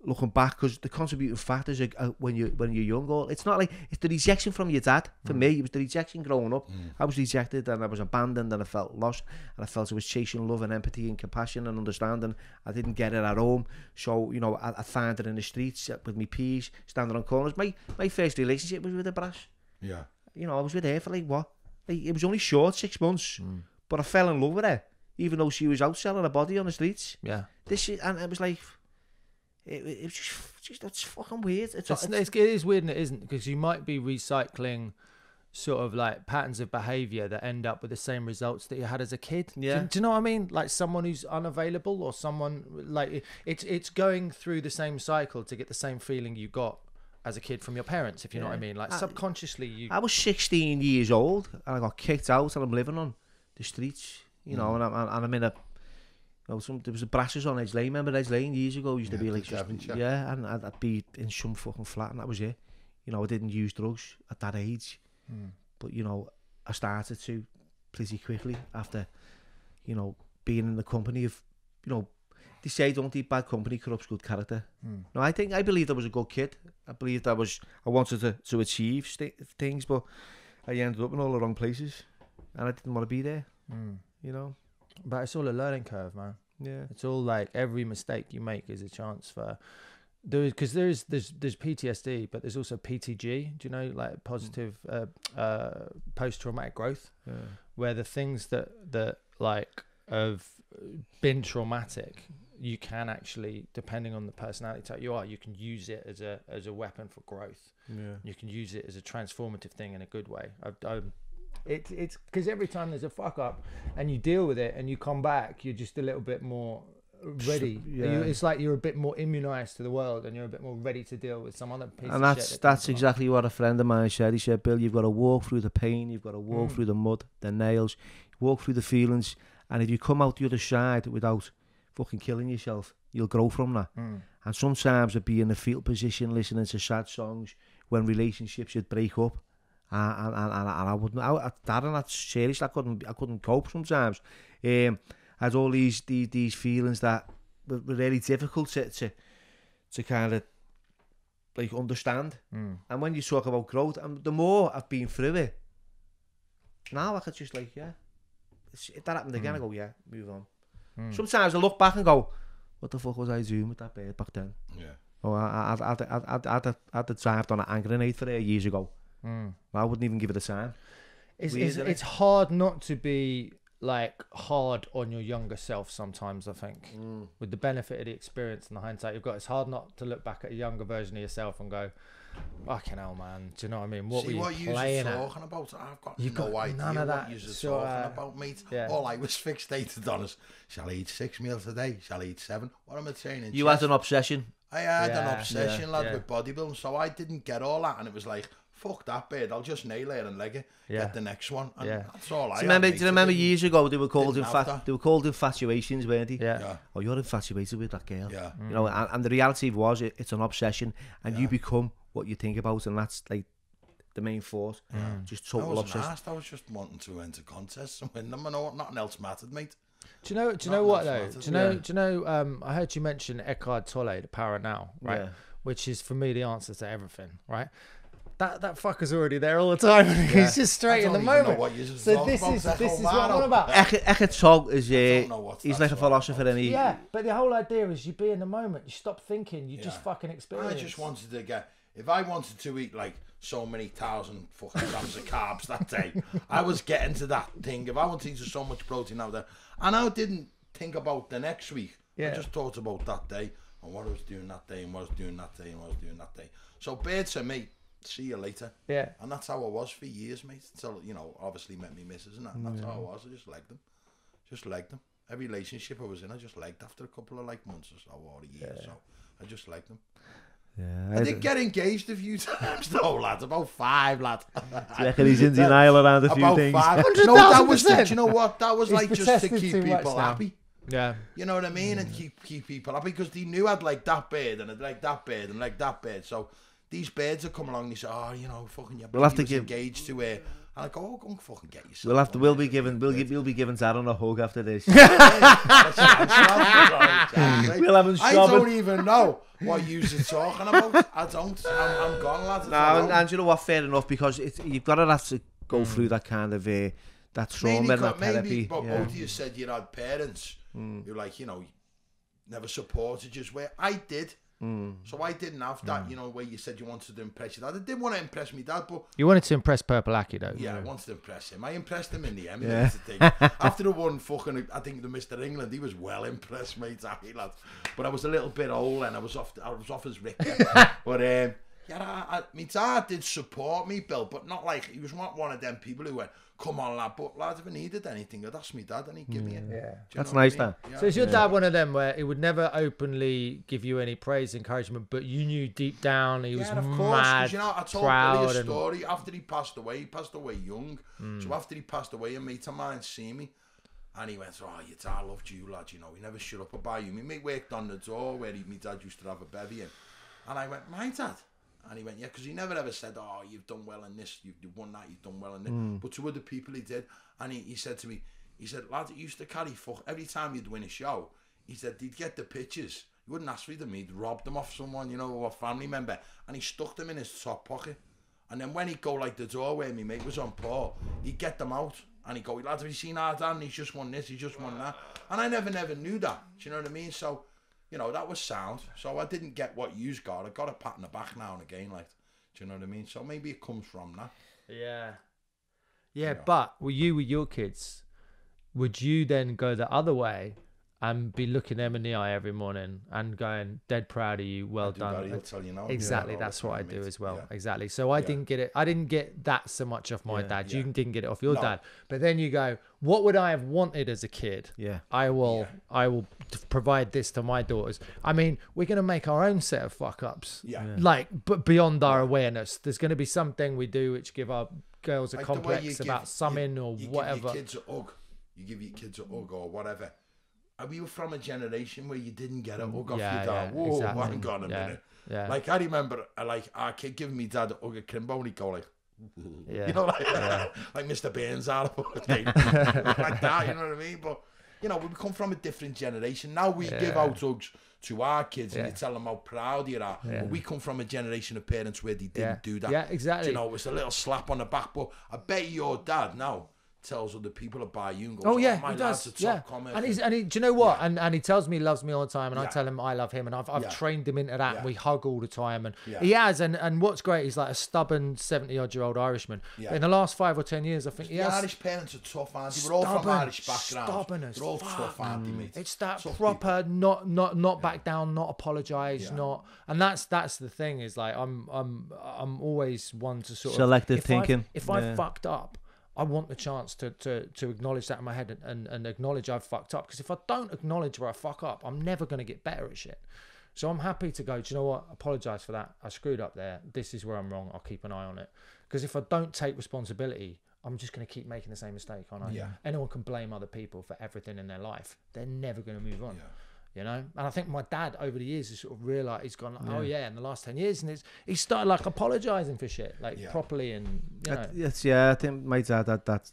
looking back, because the contributing factors are when you're young, it's not like it's the rejection from your dad. For me, it was the rejection growing up. I was rejected, and I was abandoned, and I felt lost, and I felt I was chasing love and empathy and compassion and understanding. I didn't get it at home, so, you know, I found it in the streets with me peas, standing on corners. My first relationship was with a brass. Yeah. You know, I was with her for like it was only short, 6 months, but I fell in love with her, even though she was out selling her body on the streets. Yeah. And it was like, it's just it's fucking weird. It is weird, and it isn't, because you might be recycling sort of like patterns of behaviour that end up with the same results that you had as a kid. Yeah. Do you know what I mean? Like someone who's unavailable, or someone like it's going through the same cycle to get the same feeling you got as a kid from your parents, if you know what I mean. Like subconsciously, I was 16 years old and I got kicked out, and I'm living on the streets, you know, and I'm in a. You know, there was a brasses on Edge Lane. Remember Edge Lane years ago? Used to be like, and I'd be in some fucking flat, and that was it. You know, I didn't use drugs at that age, but, you know, I started to pretty quickly after, you know, being in the company of, you know, they say don't eat bad company corrupts good character. No, I believed I was a good kid. I believed I wanted to achieve things, but I ended up in all the wrong places, and I didn't want to be there. You know. But it's all a learning curve, man. Yeah, it's all like every mistake you make is a chance for because there's PTSD, but there's also PTG. Do you know, like positive post-traumatic growth, where the things that like have been traumatic, you can actually, depending on the personality type you are, you can use it as a weapon for growth. Yeah, you can use it as a transformative thing in a good way. It's because every time there's a fuck up and you deal with it and you come back, you're just a little bit more ready. It's like you're a bit more immunized to the world, and you're a bit more ready to deal with some other piece of shit. And that's exactly what a friend of mine said. He said, Bill, you've got to walk through the pain, you've got to walk through the mud, the nails, walk through the feelings, and if you come out the other side without fucking killing yourself, you'll grow from that. And sometimes I'd be in the fetal position listening to sad songs when relationships would break up. And I wouldn't. Darren, seriously, I couldn't cope sometimes. I had all these feelings that were really difficult to kind of like understand. And when you talk about growth, and the more I've been through it, now I could just like, if that happened again, I go, move on. Sometimes I look back and go, what the fuck was I doing with that bird back then? Yeah. Oh, I had the drive on an hand grenade for 8 years ago. I wouldn't even give it a sign. It's hard not to be like hard on your younger self sometimes, I think. With the benefit of the experience and the hindsight you've got, it's hard not to look back at a younger version of yourself and go, fucking hell, man. Do you know what I mean? What were you playing at? Talking about? I've got no idea none of that. What you're talking about, mate. All I was fixated on is, shall I eat 6 meals a day? Shall I eat 7? What am I training? You had an obsession. I had an obsession, lad, with bodybuilding, so I didn't get all that, and it was like, fuck that bird, I'll just nail it and leg it, get the next one, and that's all I had. Do you remember years ago they were called infatuations, weren't they? Yeah. Oh, you're infatuated with that girl. Yeah. You know, and the reality was it's an obsession, and you become what you think about, and that's like the main force. Just total obsession. I was just wanting to enter contests and win them, and nothing else mattered, mate. Do you know what though? Do you know? I heard you mention Eckhart Tolle, the Power Now, right? Yeah. Which is for me the answer to everything, right? That fucker's already there all the time. He's just straight in the moment. So this is what I'm on about. Eckhart Tolle is he's like a philosopher, and but the whole idea is you be in the moment. You stop thinking. You just fucking experience. I just wanted to get. If I wanted to eat like so many thousand fucking grams of carbs that day, I was getting to that thing. If I wanted to eat so much protein out there, and I didn't think about the next week. I just thought about that day and what I was doing that day and what I was doing that day and what I was doing that day. So birds to me, see you later. Yeah. And that's how I was for years, mate. Until, you know, obviously met me missus and that. And that's how I was. I just legged them. Just legged them. Every relationship I was in, I just legged after a couple of like months or so, or a year or so. I just legged them. Yeah, I did get engaged a few times though, lads. About 5, lads. Do you reckon he's in denial around a few about things? 5. No, that was do you know what? That was like just to keep people happy. Yeah. You know what I mean? And keep people happy, because they knew I'd like that bird and I'd like that bird and like that bird. So these birds would come along and they say, oh, you know, fucking your baby was engaged to her. And I go, oh, go and fucking get yourself. We'll be giving Darren a hug after this. We'll have him I don't even know what you're talking about. I don't. I'm gone, lads. No, and you know what? Fair enough, because you've got to have to go through that kind of that trauma and that therapy. But both of you said you had parents who, like, you know, never supported you. Where I did. So I didn't have that, you know, where you said you wanted to impress your dad. I didn't want to impress me dad, but... You wanted to impress Purple Aki, though. Yeah, I wanted to impress him. I impressed him in the end. That's the thing. After the one fucking, I think the Mr. England, he was well impressed, mate, Aki, lad. But I was a little bit old and I was off his Richter. But, my dad did support me, Bill, but not like, he was not one of them people who went, come on, lad, but lad, if I needed anything, I'd ask me dad and he'd give me it. Yeah. That's nice, Dan. Yeah. So is your dad one of them where he would never openly give you any praise, encouragement, but you knew deep down he was of course, mad, you know, I told Billy a story after he passed away young. So after he passed away, a mate of mine see me and he went, oh, your dad loved you, lad, you know, he never shut up about you. My mate worked on the door where my dad used to have a bevy in. And I went, my dad? And he went, yeah, because he never ever said, oh, you've done well in this, you've won that, you've done well in this. But to other people he did. And he said to me, he said, lad, it used to carry every time you'd win a show, he said, he'd get the pictures. He wouldn't ask for them, he'd rob them off someone, you know, or a family member. And he stuck them in his top pocket. And then when he'd go like the door where my mate was on Paul, he'd get them out. And he'd go, lad, have you seen our dad? And he's just won this, he's just won that. And I never knew that. Do you know what I mean? So, you know, that was sound. So I didn't get what you's got. I got a pat on the back now and again, like. Do you know what I mean? So maybe it comes from that. Yeah. Yeah, you know. But with your kids, would you then go the other way and be looking them in the eye every morning and going, dead proud of you, well done? He'll tell you now. Exactly, that's what I do as well. Yeah. Exactly. So I didn't get it. I didn't get that so much off my dad. You didn't get it off your dad. But then you go, what would I have wanted as a kid? Yeah. I will provide this to my daughters. I mean, we're going to make our own set of fuck ups. Yeah. Like, but beyond our awareness, there's going to be something we do which give our girls a like complex about something or whatever. You give your kids a hug. You give your kids a hug or whatever. Are we from a generation where you didn't get a hug off your dad? Whoa, exactly. Hang on a minute. Yeah. Like, I remember, like, our kid giving me dad a hug at Kimbo and he'd go like, you know, like Mr. Burns out of thing. Like that, you know what I mean? But you know, we come from a different generation. Now we give out hugs to our kids and you tell them how proud you are. But we come from a generation of parents where they didn't do that. Yeah, exactly. You know, it's a little slap on the back. But I bet your dad now tells other people about you and goes, oh yeah, my he lad's does. a top comic. And do you know what? And he tells me he loves me all the time, and I tell him I love him, and I've trained him into that, and we hug all the time, and he has. And what's great, he's like a stubborn 70-odd-year-old Irishman. But in the last 5 or 10 years, I think he has. Irish parents are tough, aren't they? We're all from Irish backgrounds. Stubborn as They're all tough, aren't they, mate? It's that tough proper, not back down, not apologise, not. And that's the thing, is like I'm always one to sort of selective thinking. If I fucked up, I want the chance to acknowledge that in my head and acknowledge I've fucked up. Because if I don't acknowledge where I fuck up, I'm never going to get better at shit. So I'm happy to go, do you know what? Apologise for that. I screwed up there. This is where I'm wrong. I'll keep an eye on it. Because if I don't take responsibility, I'm just going to keep making the same mistake, aren't I? Yeah. Anyone can blame other people for everything in their life. They're never going to move on. Yeah. You know, and I think my dad over the years has sort of realised, he's gone, oh yeah, in the last 10 years, and he started like apologising for shit, like properly, and you know. I think my dad had that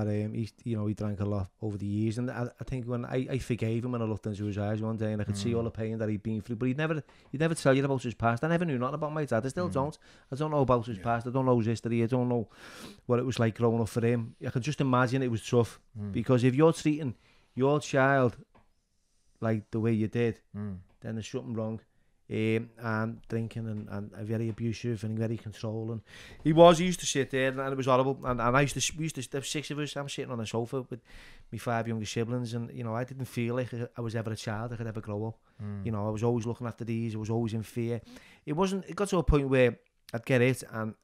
he drank a lot over the years, and I think when I forgave him when I looked into his eyes one day and I could see all the pain that he'd been through, but he'd never tell you about his past. I never knew nothing about my dad. I still don't. I don't know about his past. I don't know his history. I don't know what it was like growing up for him. I can just imagine it was tough, because if you're treating your child like the way you did, then there's something wrong. And drinking and very abusive and very controlling. He used to sit there and it was horrible. And we used to, there 6 of us, I'm sitting on a sofa with my 5 younger siblings, and you know, I didn't feel like I was ever a child, I could ever grow up. You know, I was always looking after these, I was always in fear. It got to a point where I'd get it and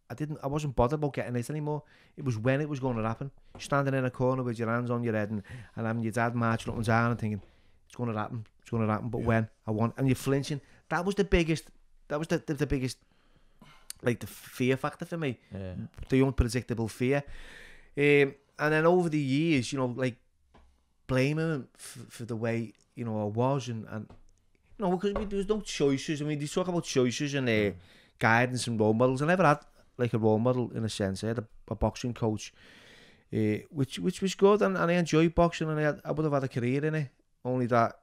I wasn't bothered about getting it anymore. It was when it was going to happen. Standing in a corner with your hands on your head and having your dad marching up and down and thinking, it's going to happen, but when and you're flinching. That was the biggest, the biggest, like the fear factor for me, the unpredictable fear. And then over the years, you know, like blaming him for the way, you know, I was, and you know, because there was no choices. I mean, they talk about choices and guidance and role models. I never had like a role model in a sense. I had a boxing coach, which was good, and I enjoyed boxing, and I would have had a career in it. Only that,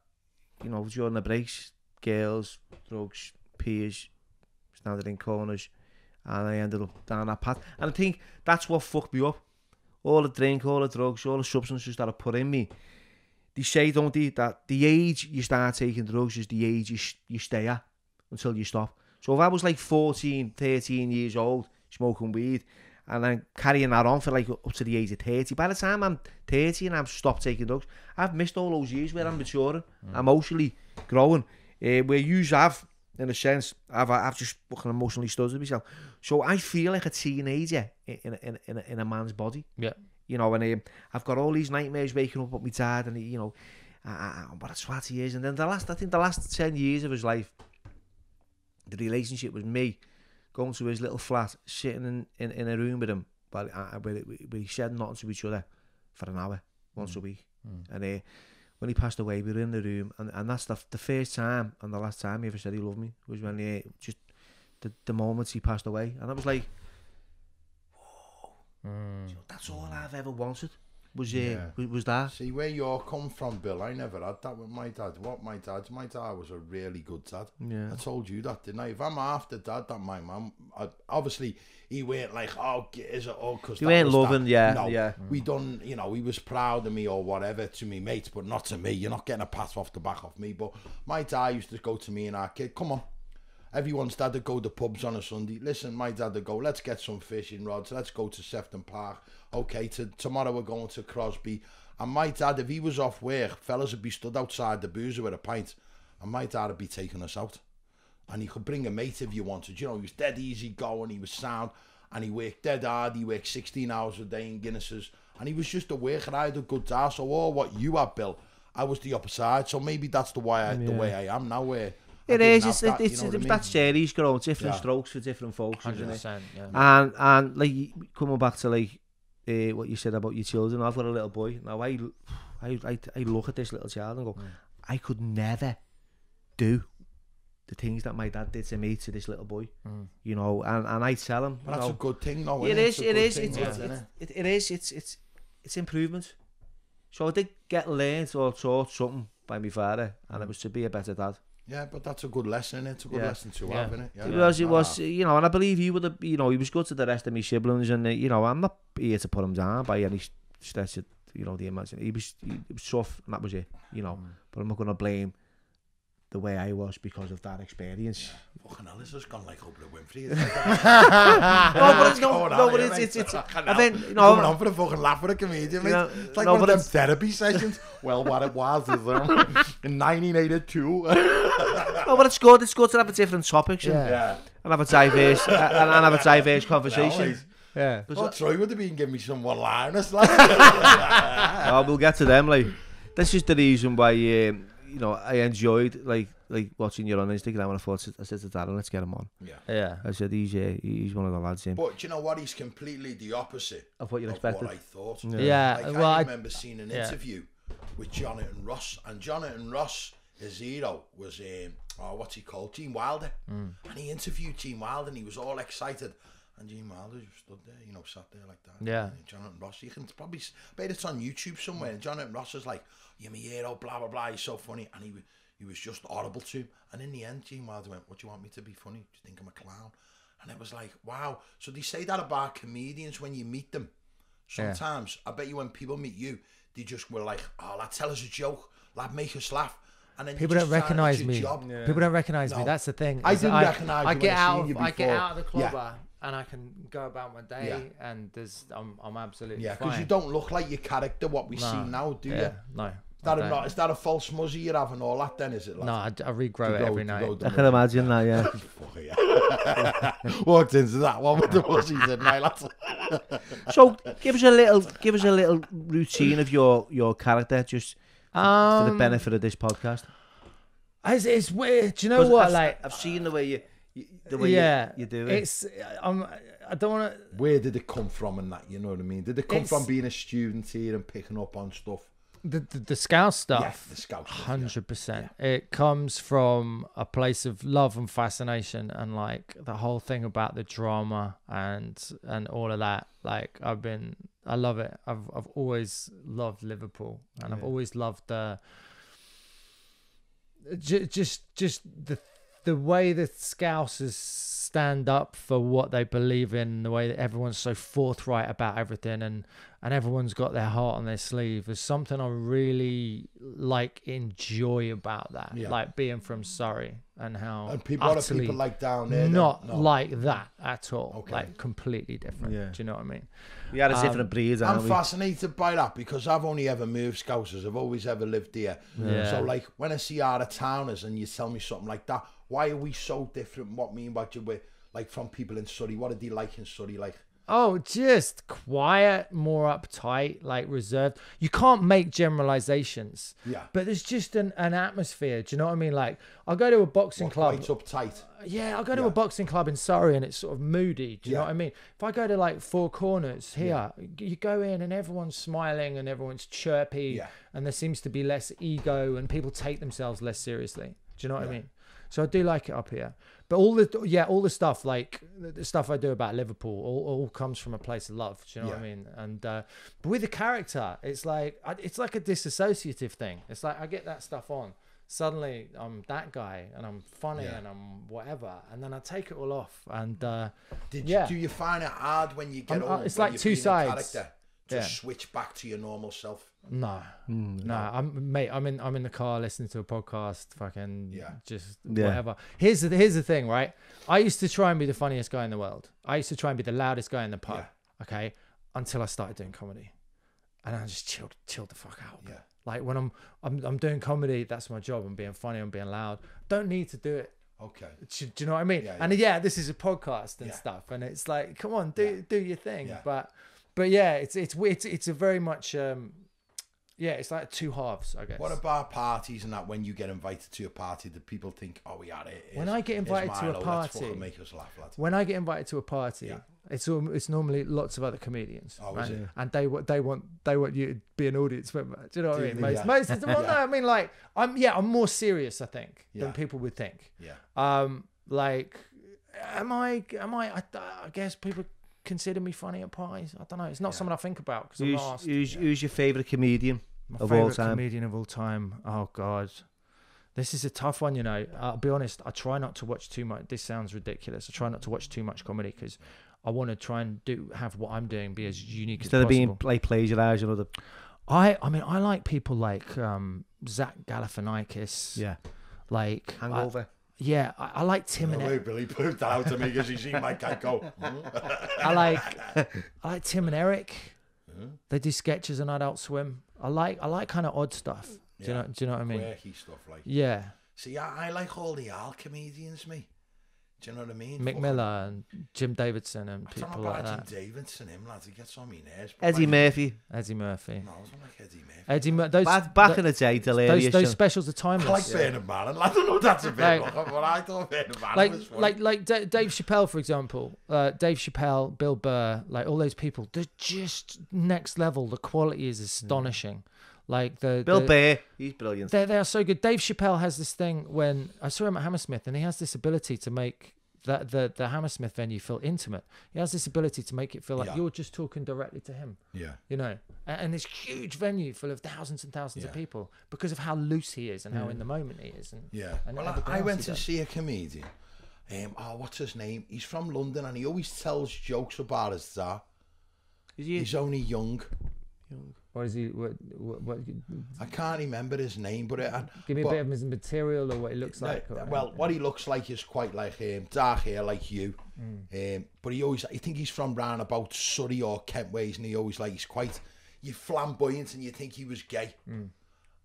you know, during the breaks, girls, drugs, peers, standing in corners, and I ended up down that path. And I think that's what fucked me up. All the drink, all the drugs, all the substances that I put in me. They say, don't they, that the age you start taking drugs is the age you stay at until you stop. So if I was like 14, 13 years old, smoking weed, and then carrying that on for like up to the age of 30. By the time I'm 30 and I've stopped taking drugs, I've missed all those years where I'm maturing, emotionally growing. Where you have, in a sense, I've just fucking emotionally studied myself. So I feel like a teenager in a man's body. Yeah. You know, and I've got all these nightmares waking up with my dad, and you know, what a twat he is. And then the last 10 years of his life, the relationship with me, going to his little flat, sitting in a room with him, where he said nothing to each other for an hour, once a week. And when he passed away, we were in the room, and that's the first time and the last time he ever said he loved me, was when just the moment he passed away. And I was like, whoa, that's all I've ever wanted. Was that. See, where you're come from, Bill, I never had that with my dad. My dad was a really good dad. Yeah. I told you that, didn't I? If I'm after dad, that my mum, obviously, he weren't like, oh, is it all because you ain't loving, we done, you know, he was proud of me or whatever to me mates, but not to me. You're not getting a pat off the back of me. But my dad used to go to me and our kid, come on. Everyone's dad would go to pubs on a Sunday. Listen, my dad would go, let's get some fishing rods. Let's go to Sefton Park. Okay, tomorrow we're going to Crosby. And my dad, if he was off work, fellas would be stood outside the boozer with a pint. And my dad would be taking us out. And he could bring a mate if you wanted. You know, he was dead easy going. He was sound. And he worked dead hard. He worked 16 hours a day in Guinnesses. And he was just a worker. I had a good dad. So all what you had, Bill, I was the opposite. So maybe that's the way I am now, where... It is. That's series growing, different strokes for different folks, 100%, isn't it? Yeah. And like coming back to like what you said about your children, I've got a little boy now. I look at this little child and go, I could never do the things that my dad did to me to this little boy, you know. And I tell him, that's a good thing, though. It is. It's improvement. So I did get learned or taught something by my father, and it was to be a better dad. Yeah, but that's a good lesson. It's a good lesson to have, isn't it? Yeah. It was, you know, and I believe he would have, you know, he was good to the rest of my siblings, and you know, I'm not here to put him down by any stretch of, you know, the imagination. He was tough, and that was it, you know. But I'm not going to blame the way I was because of that experience. Fucking hell, this has gone like Oprah Winfrey. It's I think, you know, coming on for a fucking laugh with a comedian, mate. You know, it's like one of them therapy sessions. Well, what it was is in 1982. No, but it's good to have a different topics and have a diverse conversation. Yeah. Well, Troy would have been giving me some one-liners. Like. Oh, we'll get to them. Like, this is the reason why you know, I enjoyed like watching you on Instagram, and I thought, I said to Darren, let's get him on. Yeah. I said he's one of the lads in. But do you know what? He's completely the opposite of what you expected. What I thought. Yeah. Like, well, I remember seeing an interview with Jonathan Ross, and Jonathan Ross, his hero was what's he called? Gene Wilder, and he interviewed Gene Wilder, and he was all excited. And Gene Wilder just stood there, you know, sat there like that. Yeah. And Jonathan Ross, you can probably, bet it's on YouTube somewhere. And Jonathan Ross is like, you're my hero, blah, blah, blah. He's so funny. And he was just horrible to him. And in the end, Gene Wilder went, what do you want me to be funny? Do you think I'm a clown? And it was like, wow. So they say that about comedians when you meet them. Sometimes, I bet you when people meet you, they just were like, oh, lad, tell us a joke. Lad, make us laugh. And then people don't recognise me. People don't recognise me. That's the thing. I didn't recognise you. I get out of the club and I can go about my day, and I'm absolutely fine. Because you don't look like your character, what we see now, do you? No. Is that a false muzzy you're having all that then, is it? Like, no, I regrow it every night. I can imagine that, yeah. Walked into that one with the muzzies at night. So give us a little routine of your character, just for the benefit of this podcast. It's weird. Do you know what? I've seen the way you do it. It's I don't want to. Where did it come from and that? You know what I mean? Did it come from being a student here and picking up on stuff? The Scouse stuff. Yeah, the Scouse stuff. 100%. Yeah. It comes from a place of love and fascination, and like the whole thing about the drama and all of that. Like I love it. I've always loved Liverpool, and I've always loved the the way that Scousers stand up for what they believe in, the way that everyone's so forthright about everything, and everyone's got their heart on their sleeve, is something I really enjoy about that. Yeah. Like being from Surrey and how people are people like down there like that at all. Okay. Like completely different. Yeah. Do you know what I mean? We had a different breed. I'm fascinated by that because I've only ever moved Scousers. I've always ever lived here. Yeah. So like when I see out of towners and you tell me something like that, why are we so different? What mean what you were like from people in Surrey? What did they like in Surrey? Like, oh, just quiet, more uptight, like reserved. You can't make generalizations. Yeah. But there's just an atmosphere. Do you know what I mean? Like, I'll go to a boxing club. Quite uptight. Yeah, I'll go to a boxing club in Surrey and it's sort of moody. Do you know what I mean? If I go to like Four Corners here, you go in and everyone's smiling and everyone's chirpy and there seems to be less ego and people take themselves less seriously. Do you know what I mean? So I do like it up here. But all the stuff, like the stuff I do about Liverpool, all comes from a place of love. Do you know what I mean? And but with the character, it's like a disassociative thing. It's like I get that stuff on. Suddenly I'm that guy and I'm funny and I'm whatever, and then I take it all off. And do you find it hard when you get old? It's like two sides. To switch back to your normal self. No. I'm in the car listening to a podcast, fucking whatever. Here's the thing, right? I used to try and be the funniest guy in the world. I used to try and be the loudest guy in the pub. Okay, until I started doing comedy, and I just chilled the fuck out. Yeah. Like when I'm doing comedy, that's my job. I'm being funny. I'm being loud. Don't need to do it. Okay. Do you know what I mean? Yeah, and this is a podcast and stuff, and it's like, come on, do your thing. Yeah. But yeah, it's a very much it's like two halves, I guess. What about parties and that? When you get invited to a party, do people think, "Oh, we had it"? When I get invited to a party, make us laugh, lads. When I get invited to a party, it's normally lots of other comedians, is it? And they want you to be an audience member. Do you know what I mean? Most of the no, I mean like I'm more serious, I think, than people would think. Yeah. Like, am I? I guess people consider me funny at parties. I don't know. It's not something I think about because I'm not asked. Who's your favourite comedian? My of all favourite time. comedian of all time. Oh God, this is a tough one. You know, I'll be honest. I try not to watch too much. This sounds ridiculous. I try not to watch too much comedy because I want to try and have what I'm doing be as unique Instead as of possible. being like plagiarising other. I mean, I like people like Zach Galifianakis. Yeah. Like Hangover. I like Tim and Wait, Billy put that out to me because you see my cat go. I like Tim and Eric. They do sketches on Adult Swim. I like kind of odd stuff. Do you know what I mean? Quirky stuff like. Yeah. See, I like all the Al comedians, me. Do you know what I mean? Mick Miller and Jim Davidson and people like that. Jim Davidson, him lads, he gets on me nerves. Eddie Murphy. Eddie Murphy. No, I don't like Eddie Murphy. Eddie Murphy. Back in the day, hilarious. Those specials are timeless. I like Bernard Manning. I don't know if that's a bit but I thought Bernard Manning was funny. Like Dave Chappelle, for example. Dave Chappelle, Bill Burr, like all those people. They're just next level. The quality is astonishing. Like Bill Burr, he's brilliant. They are so good. Dave Chappelle has this thing when I saw him at Hammersmith, and he has this ability to make the Hammersmith venue feel intimate. He has this ability to make it feel like you're just talking directly to him. Yeah. You know, and this huge venue full of thousands and thousands of people because of how loose he is and how in the moment he is. And, and well, I went to see a comedian. What's his name? He's from London and he always tells jokes about his dad. He's only young. Or is he? What? I can't remember his name, but give me a bit of his material or what he looks like. Well, what he looks like is quite like dark hair, like you. But I think he's from round about Surrey or Kent ways, and he's quite flamboyant, and you think he was gay.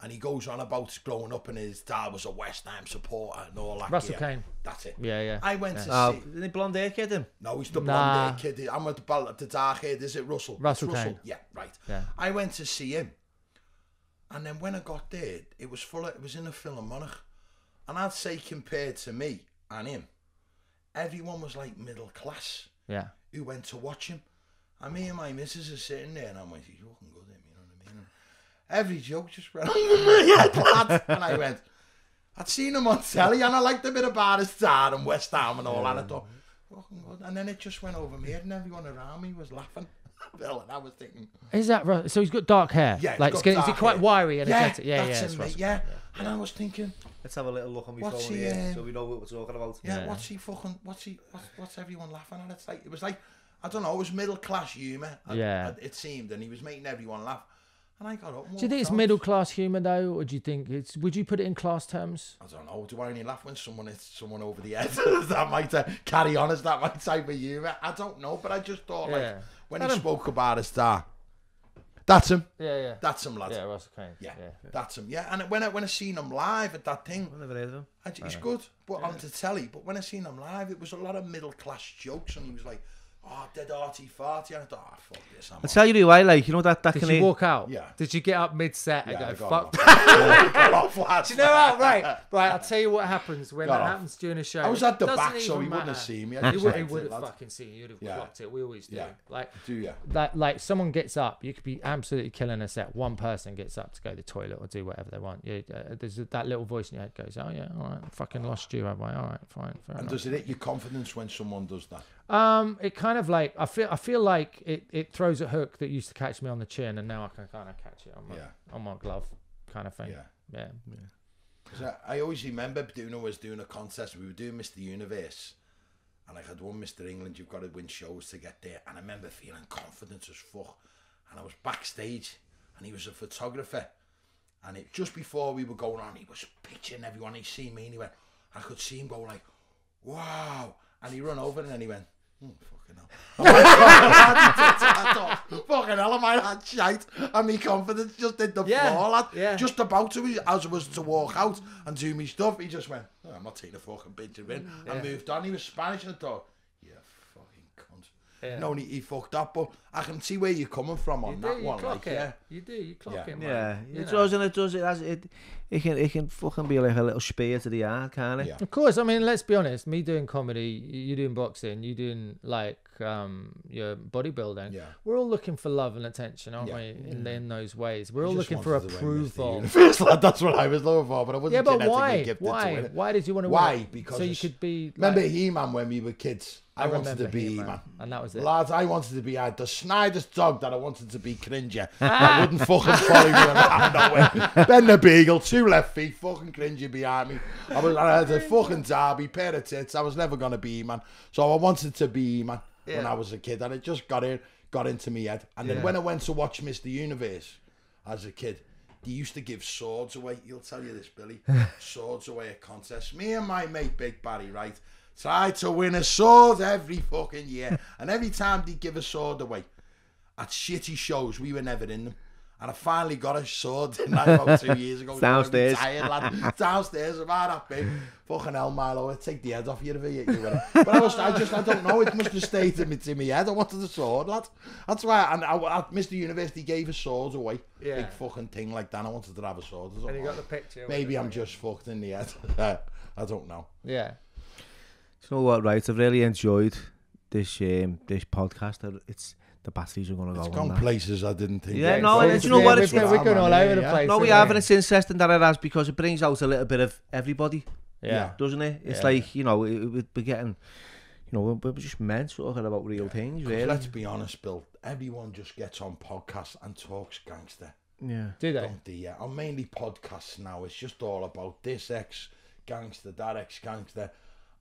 And he goes on about growing up and his dad was a West Ham supporter and all that. Russell Kane. That's it. Yeah. I went to see. Isn't he blonde hair kid him? No, he's the blonde hair kid. I'm with the dark hair. Is it Russell? Russell Kane. Yeah, right. Yeah. I went to see him. And then when I got there, it was in a Philharmonic. And I'd say compared to me and him, everyone was like middle class. Yeah. Who went to watch him. And me and my missus are sitting there and I'm like, he's looking good, him, you know what I mean? Every joke just went over my head, lad. And I went, I'd seen him on telly and I liked a bit about his dad and West Ham and all that. I thought, fucking good. And then it just went over me head and everyone around me was laughing. Bill, and I was thinking, is that right? So he's got dark hair. Yeah, like is he quite wiry and energetic? Yeah. And I was thinking, let's have a little look on my phone here so we know what we're talking about. Yeah, what's everyone laughing at? It was like, I don't know, it was middle class humour. It seemed, and he was making everyone laugh. And I got up. Do you think it's middle class humour though, or do you think would you put it in class terms? I don't know. Do I only laugh when someone hits someone over the head? That might carry on as that my type of humour. I don't know, but I just thought when he spoke about his dad, that's him. Yeah. That's him, lad. Yeah, Russell Kane. Yeah, that's him. Yeah, and when I seen him live at that thing, I've never heard of him. He's good, but on the telly. But when I seen him live, it was a lot of middle class jokes, and he was like, "Oh, dead arty farty," and I thought, fuck this. I'll tell you who I like. You know that Did you walk out? Yeah. Did you get up mid-set and go, fuck? Got off, lads. Do you know what? Right. I'll tell you what happens when that happens during a show. I was at the Doesn't back, so he even wouldn't have matter. seen me. He would have fucking seen you. You'd have clocked it. We always do. Yeah. Like, do you? Like someone gets up, you could be absolutely killing a set. One person gets up to go to the toilet or do whatever they want. There's that little voice in your head goes, "Oh yeah, all right, fucking lost you, have I? All right, fine, fair enough." Does it hit your confidence when someone does that? It kind of like I feel like it throws a hook that used to catch me on the chin, and now I can kind of catch it on my glove, kind of thing. Yeah. Because I always remember doing a contest. We were doing Mr. Universe, and I had one Mr. England. You've got to win shows to get there. And I remember feeling confident as fuck. And I was backstage, and he was a photographer. And just before we were going on, he was pitching everyone. He seen me, and he went. I could see him go like, "Wow!" And he ran over, and then he went, fucking hell. I thought, fucking hell, am I that shite? And my confidence just hit the floor, lad. Yeah. Just about to, as I was to walk out and do my stuff, he just went, I'm not taking a fucking picture in. And moved on. He was Spanish, and I thought, you fucking cunt. Yeah. No, he fucked up, but I can see where you're coming from on that one. Clock it. You do, you clock it, man. Yeah, it does, and it can fucking be like a little spear to the heart, can't it? Yeah. Of course, I mean, let's be honest, me doing comedy, you doing boxing, you doing like your bodybuilding, we're all looking for love and attention, aren't we, in those ways. We're all looking for approval. That's what I was looking for, but I wasn't genetically gifted to win it. Why did you want to win? Why? Because so you could be remember He-Man when we were kids, I wanted to be He-Man, and that was it. Lads, I wanted to be the snidest dog that I wanted to be Cringer. That wouldn't fucking follow me around nowhere. Ben the Beagle, 2 left feet, fucking Cringer behind me. I had a fucking derby, pair of tits. I was never going to be He-Man. So I wanted to be He-Man when I was a kid. And it just got into my head. And then when I went to watch Mr. Universe as a kid, they used to give swords away. He'll tell you this, Billy. Swords away at contests. Me and my mate, Big Barry, right? Tried to win a sword every fucking year. And every time they give a sword away at shitty shows, we were never in them. And I finally got a sword about 2 years ago. Downstairs. Downstairs, about that big. Fucking hell, Milo, I'd take the head off you if I hit you with it. But I don't know, it must have stayed in my head. I wanted a sword, lad. That's why, and at Mr. University gave a sword away. Big fucking thing like that. I wanted to have a sword. And you got the picture. Maybe I'm just fucked in the head. I don't know. Yeah. You know what, right? I've really enjoyed this podcast. It's the batteries are going to go. It's gone places I didn't think. Yeah, no, and you know what? We're going all over the place. No, we have, and it's interesting that it has because it brings out a little bit of everybody. Yeah, doesn't it? It's like, you know, we're getting, you know, we're just men talking about real things. Really. Let's be honest, Bill. Everyone just gets on podcasts and talks gangster. Yeah, do they? Don't they? Yeah, on mainly podcasts now. It's just all about this ex gangster, that ex gangster.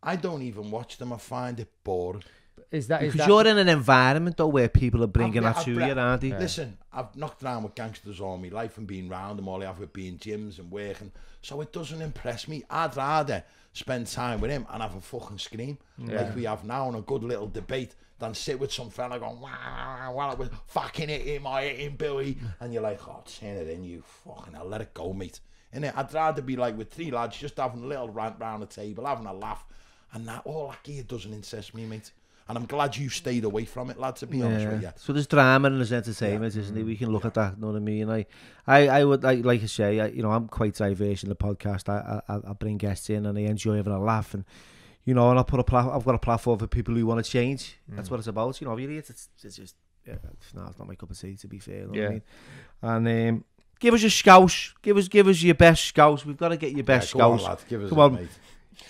I don't even watch them. I find it boring. Because you're in an environment though where people are bringing that to you, aren't they? Listen, I've knocked around with gangsters all my life and been round them all I have with being gyms and working, so it doesn't impress me. I'd rather spend time with him and have a fucking scream like we have now, and a good little debate than sit with some fella going wow, with fucking hit him, I hit him, Billy, and you're like, oh, turn it in, you fucking hell, let it go, mate. Innit? I'd rather be like with 3 lads just having a little rant round the table, having a laugh, and that all that gear doesn't interest me, mate. And I'm glad you stayed away from it, lad, to be honest with you. So there's drama and there's entertainment, isn't it? We can look at that, you know what I mean? I would, like I say, you know, I'm quite diverse in the podcast. I bring guests in and I enjoy having a laugh. And, you know, and I've got a platform for people who want to change. That's what it's about, you know, really. It's just, it's not my cup of tea, to be fair. You know what I mean? And give us your Scouse. Give us your best Scouse. We've got to get your best Scouse. Come on, lad. Give us Come on, mate.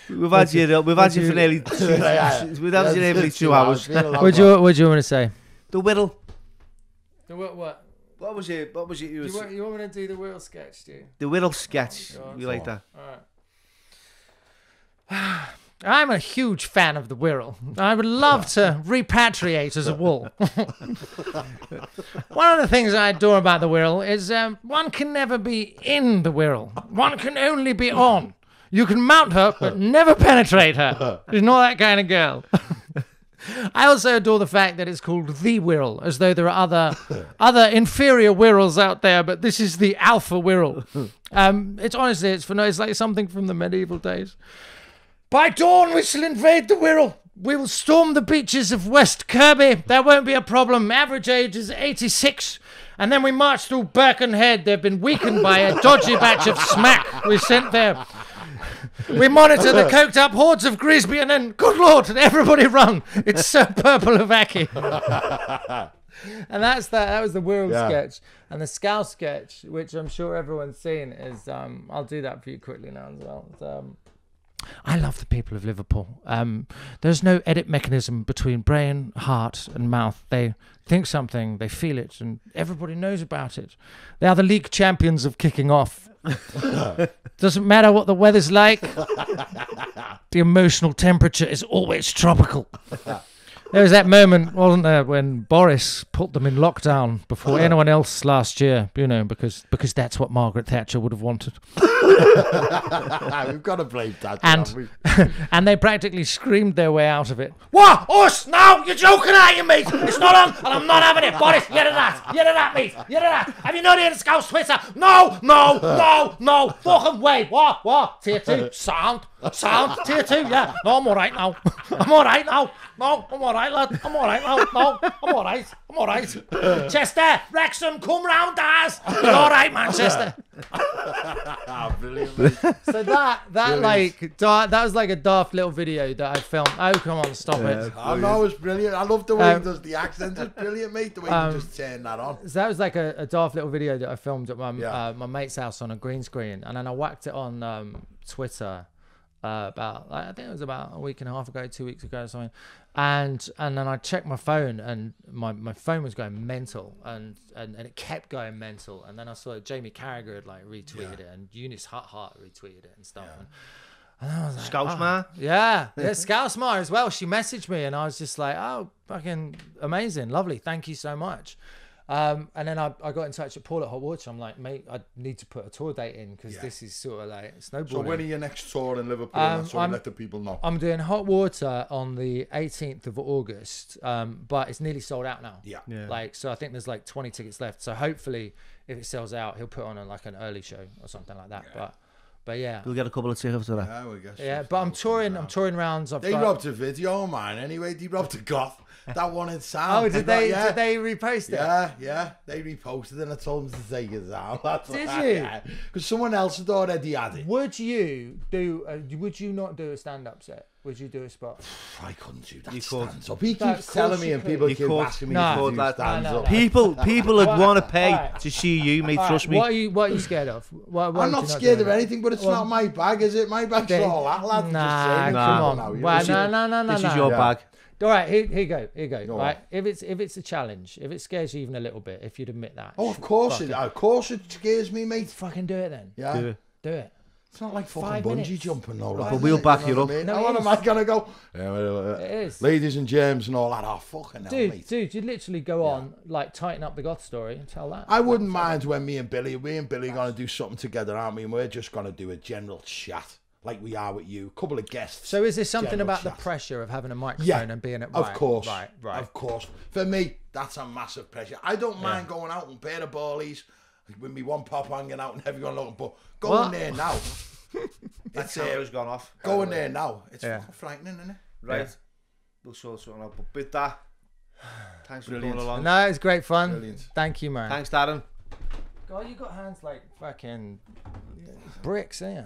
We've had you for nearly 2 hours. What do you want to say? The whittle. The what? What was it? You want me to do the whittle sketch, do you? The whittle sketch. We like that. All right. I'm a huge fan of the whirl. I would love to repatriate as a wool. One of the things I adore about the whirl is one can never be in the whirl. One can only be on. You can mount her, but never penetrate her. She's not that kind of girl. I also adore the fact that it's called the whirl, as though there are other inferior whirls out there, but this is the alpha whirl. It's honestly, it's like something from the medieval days. By dawn, we shall invade the whirl. We will storm the beaches of West Kirby. There won't be a problem. Average age is 86. And then we march through Birkenhead. They've been weakened by a dodgy batch of smack we sent there. We monitor the coked up hordes of Grisby, and then, good Lord, everybody run. It's so purple of Aki. And that was the world sketch. And the Scouse sketch, which I'm sure everyone's seen, is, I'll do that for you quickly now as well. I love the people of Liverpool. There's no edit mechanism between brain, heart and mouth. They think something, they feel it, and everybody knows about it. They are the league champions of kicking off. Doesn't matter what the weather's like. The emotional temperature is always tropical. There was that moment, wasn't there, when Boris put them in lockdown before anyone else last year, you know, because that's what Margaret Thatcher would have wanted. We've got to blame Thatcher. And they practically screamed their way out of it. What? Us? No, you're joking, are you, mate? It's not on, and I'm not having it. Boris, get it at, mate. Get it at. Have you not heard of Scouse Twitter? No. Fucking wait. What? Tier 2. Sound. Tier 2, yeah. No, I'm all right now. No, I'm all right, lad. I'm all right now. No, I'm all right. Chester, Wrexham, come round, us. You're all right, Manchester. Brilliant. So that was like a daft little video that I filmed. Oh, come on, stop it. I know, it's brilliant. I love the way he does the accent. It's brilliant, mate. The way you just turn that on. So that was like a daft little video that I filmed at my mate's house on a green screen, and then I whacked it on Twitter. about, like, I think it was about a week and a half ago, 2 weeks ago or something. And then I checked my phone, and my phone was going mental, and it kept going mental. And then I saw Jamie Carragher had like retweeted it, and Eunice Hart retweeted it and stuff. And I was like, Scouse yeah, Scouse as well. She messaged me, and I was just like, oh, fucking amazing, lovely, thank you so much. And then I got in touch with Paul at Hot Water. I'm like, mate, I need to put a tour date in, because this is sort of like snowballing. So when are your next tour in Liverpool? So let the people know. I'm doing Hot Water on the 18th of August, but it's nearly sold out now. Yeah. Like, so I think there's like 20 tickets left. So hopefully, if it sells out, he'll put on like an early show or something like that. But yeah, we'll get a couple of tickets to that. Yeah, we guess. Yeah, but I'm touring rounds. They robbed a video of mine anyway. They robbed a goth. That one in sound. Oh, did they repost it? Yeah. They reposted it, and I told them to take it down. Did you? Because someone else had already had it. Would you not do a stand-up set? Would you do a spot? I couldn't do that. You Stands up. He keeps telling me, and people keep asking me to do stands up. People would want to pay to see you, mate. Trust me. What are you scared of? I'm not scared of anything, but it's not my bag, is it? My bag's all that, lad. Nah, come on. No. This is your bag. All right, here you go. Right, if it's a challenge, if it scares you even a little bit, if you'd admit that. Oh, of course it scares me, mate. Fucking do it then. Yeah. Do it. It's not like fucking bungee jumping, though, right? But we'll back you up. No, what am I gonna go? It is. Ladies and germs and all that. Oh, fucking hell, mate. Dude, you'd literally go on, like, tighten up the goth story and tell that. I wouldn't mind when me and Billy are gonna do something together, aren't we? And we're just gonna do a general chat. Like we are with you, a couple of guests. So is there something about the pressure of having a microphone and being at of course, right, of course. For me, that's a massive pressure. I don't mind going out and pair of ballies with me one pop hanging out and everyone looking, but going there now, That camera's gone off. Going there now, it's fucking frightening, isn't it? Right, we'll sort something out. But with that, thanks for coming along. No, it's great fun. Brilliant. Thank you, man. Thanks, Darren. God, you got hands like fucking bricks, ain't you?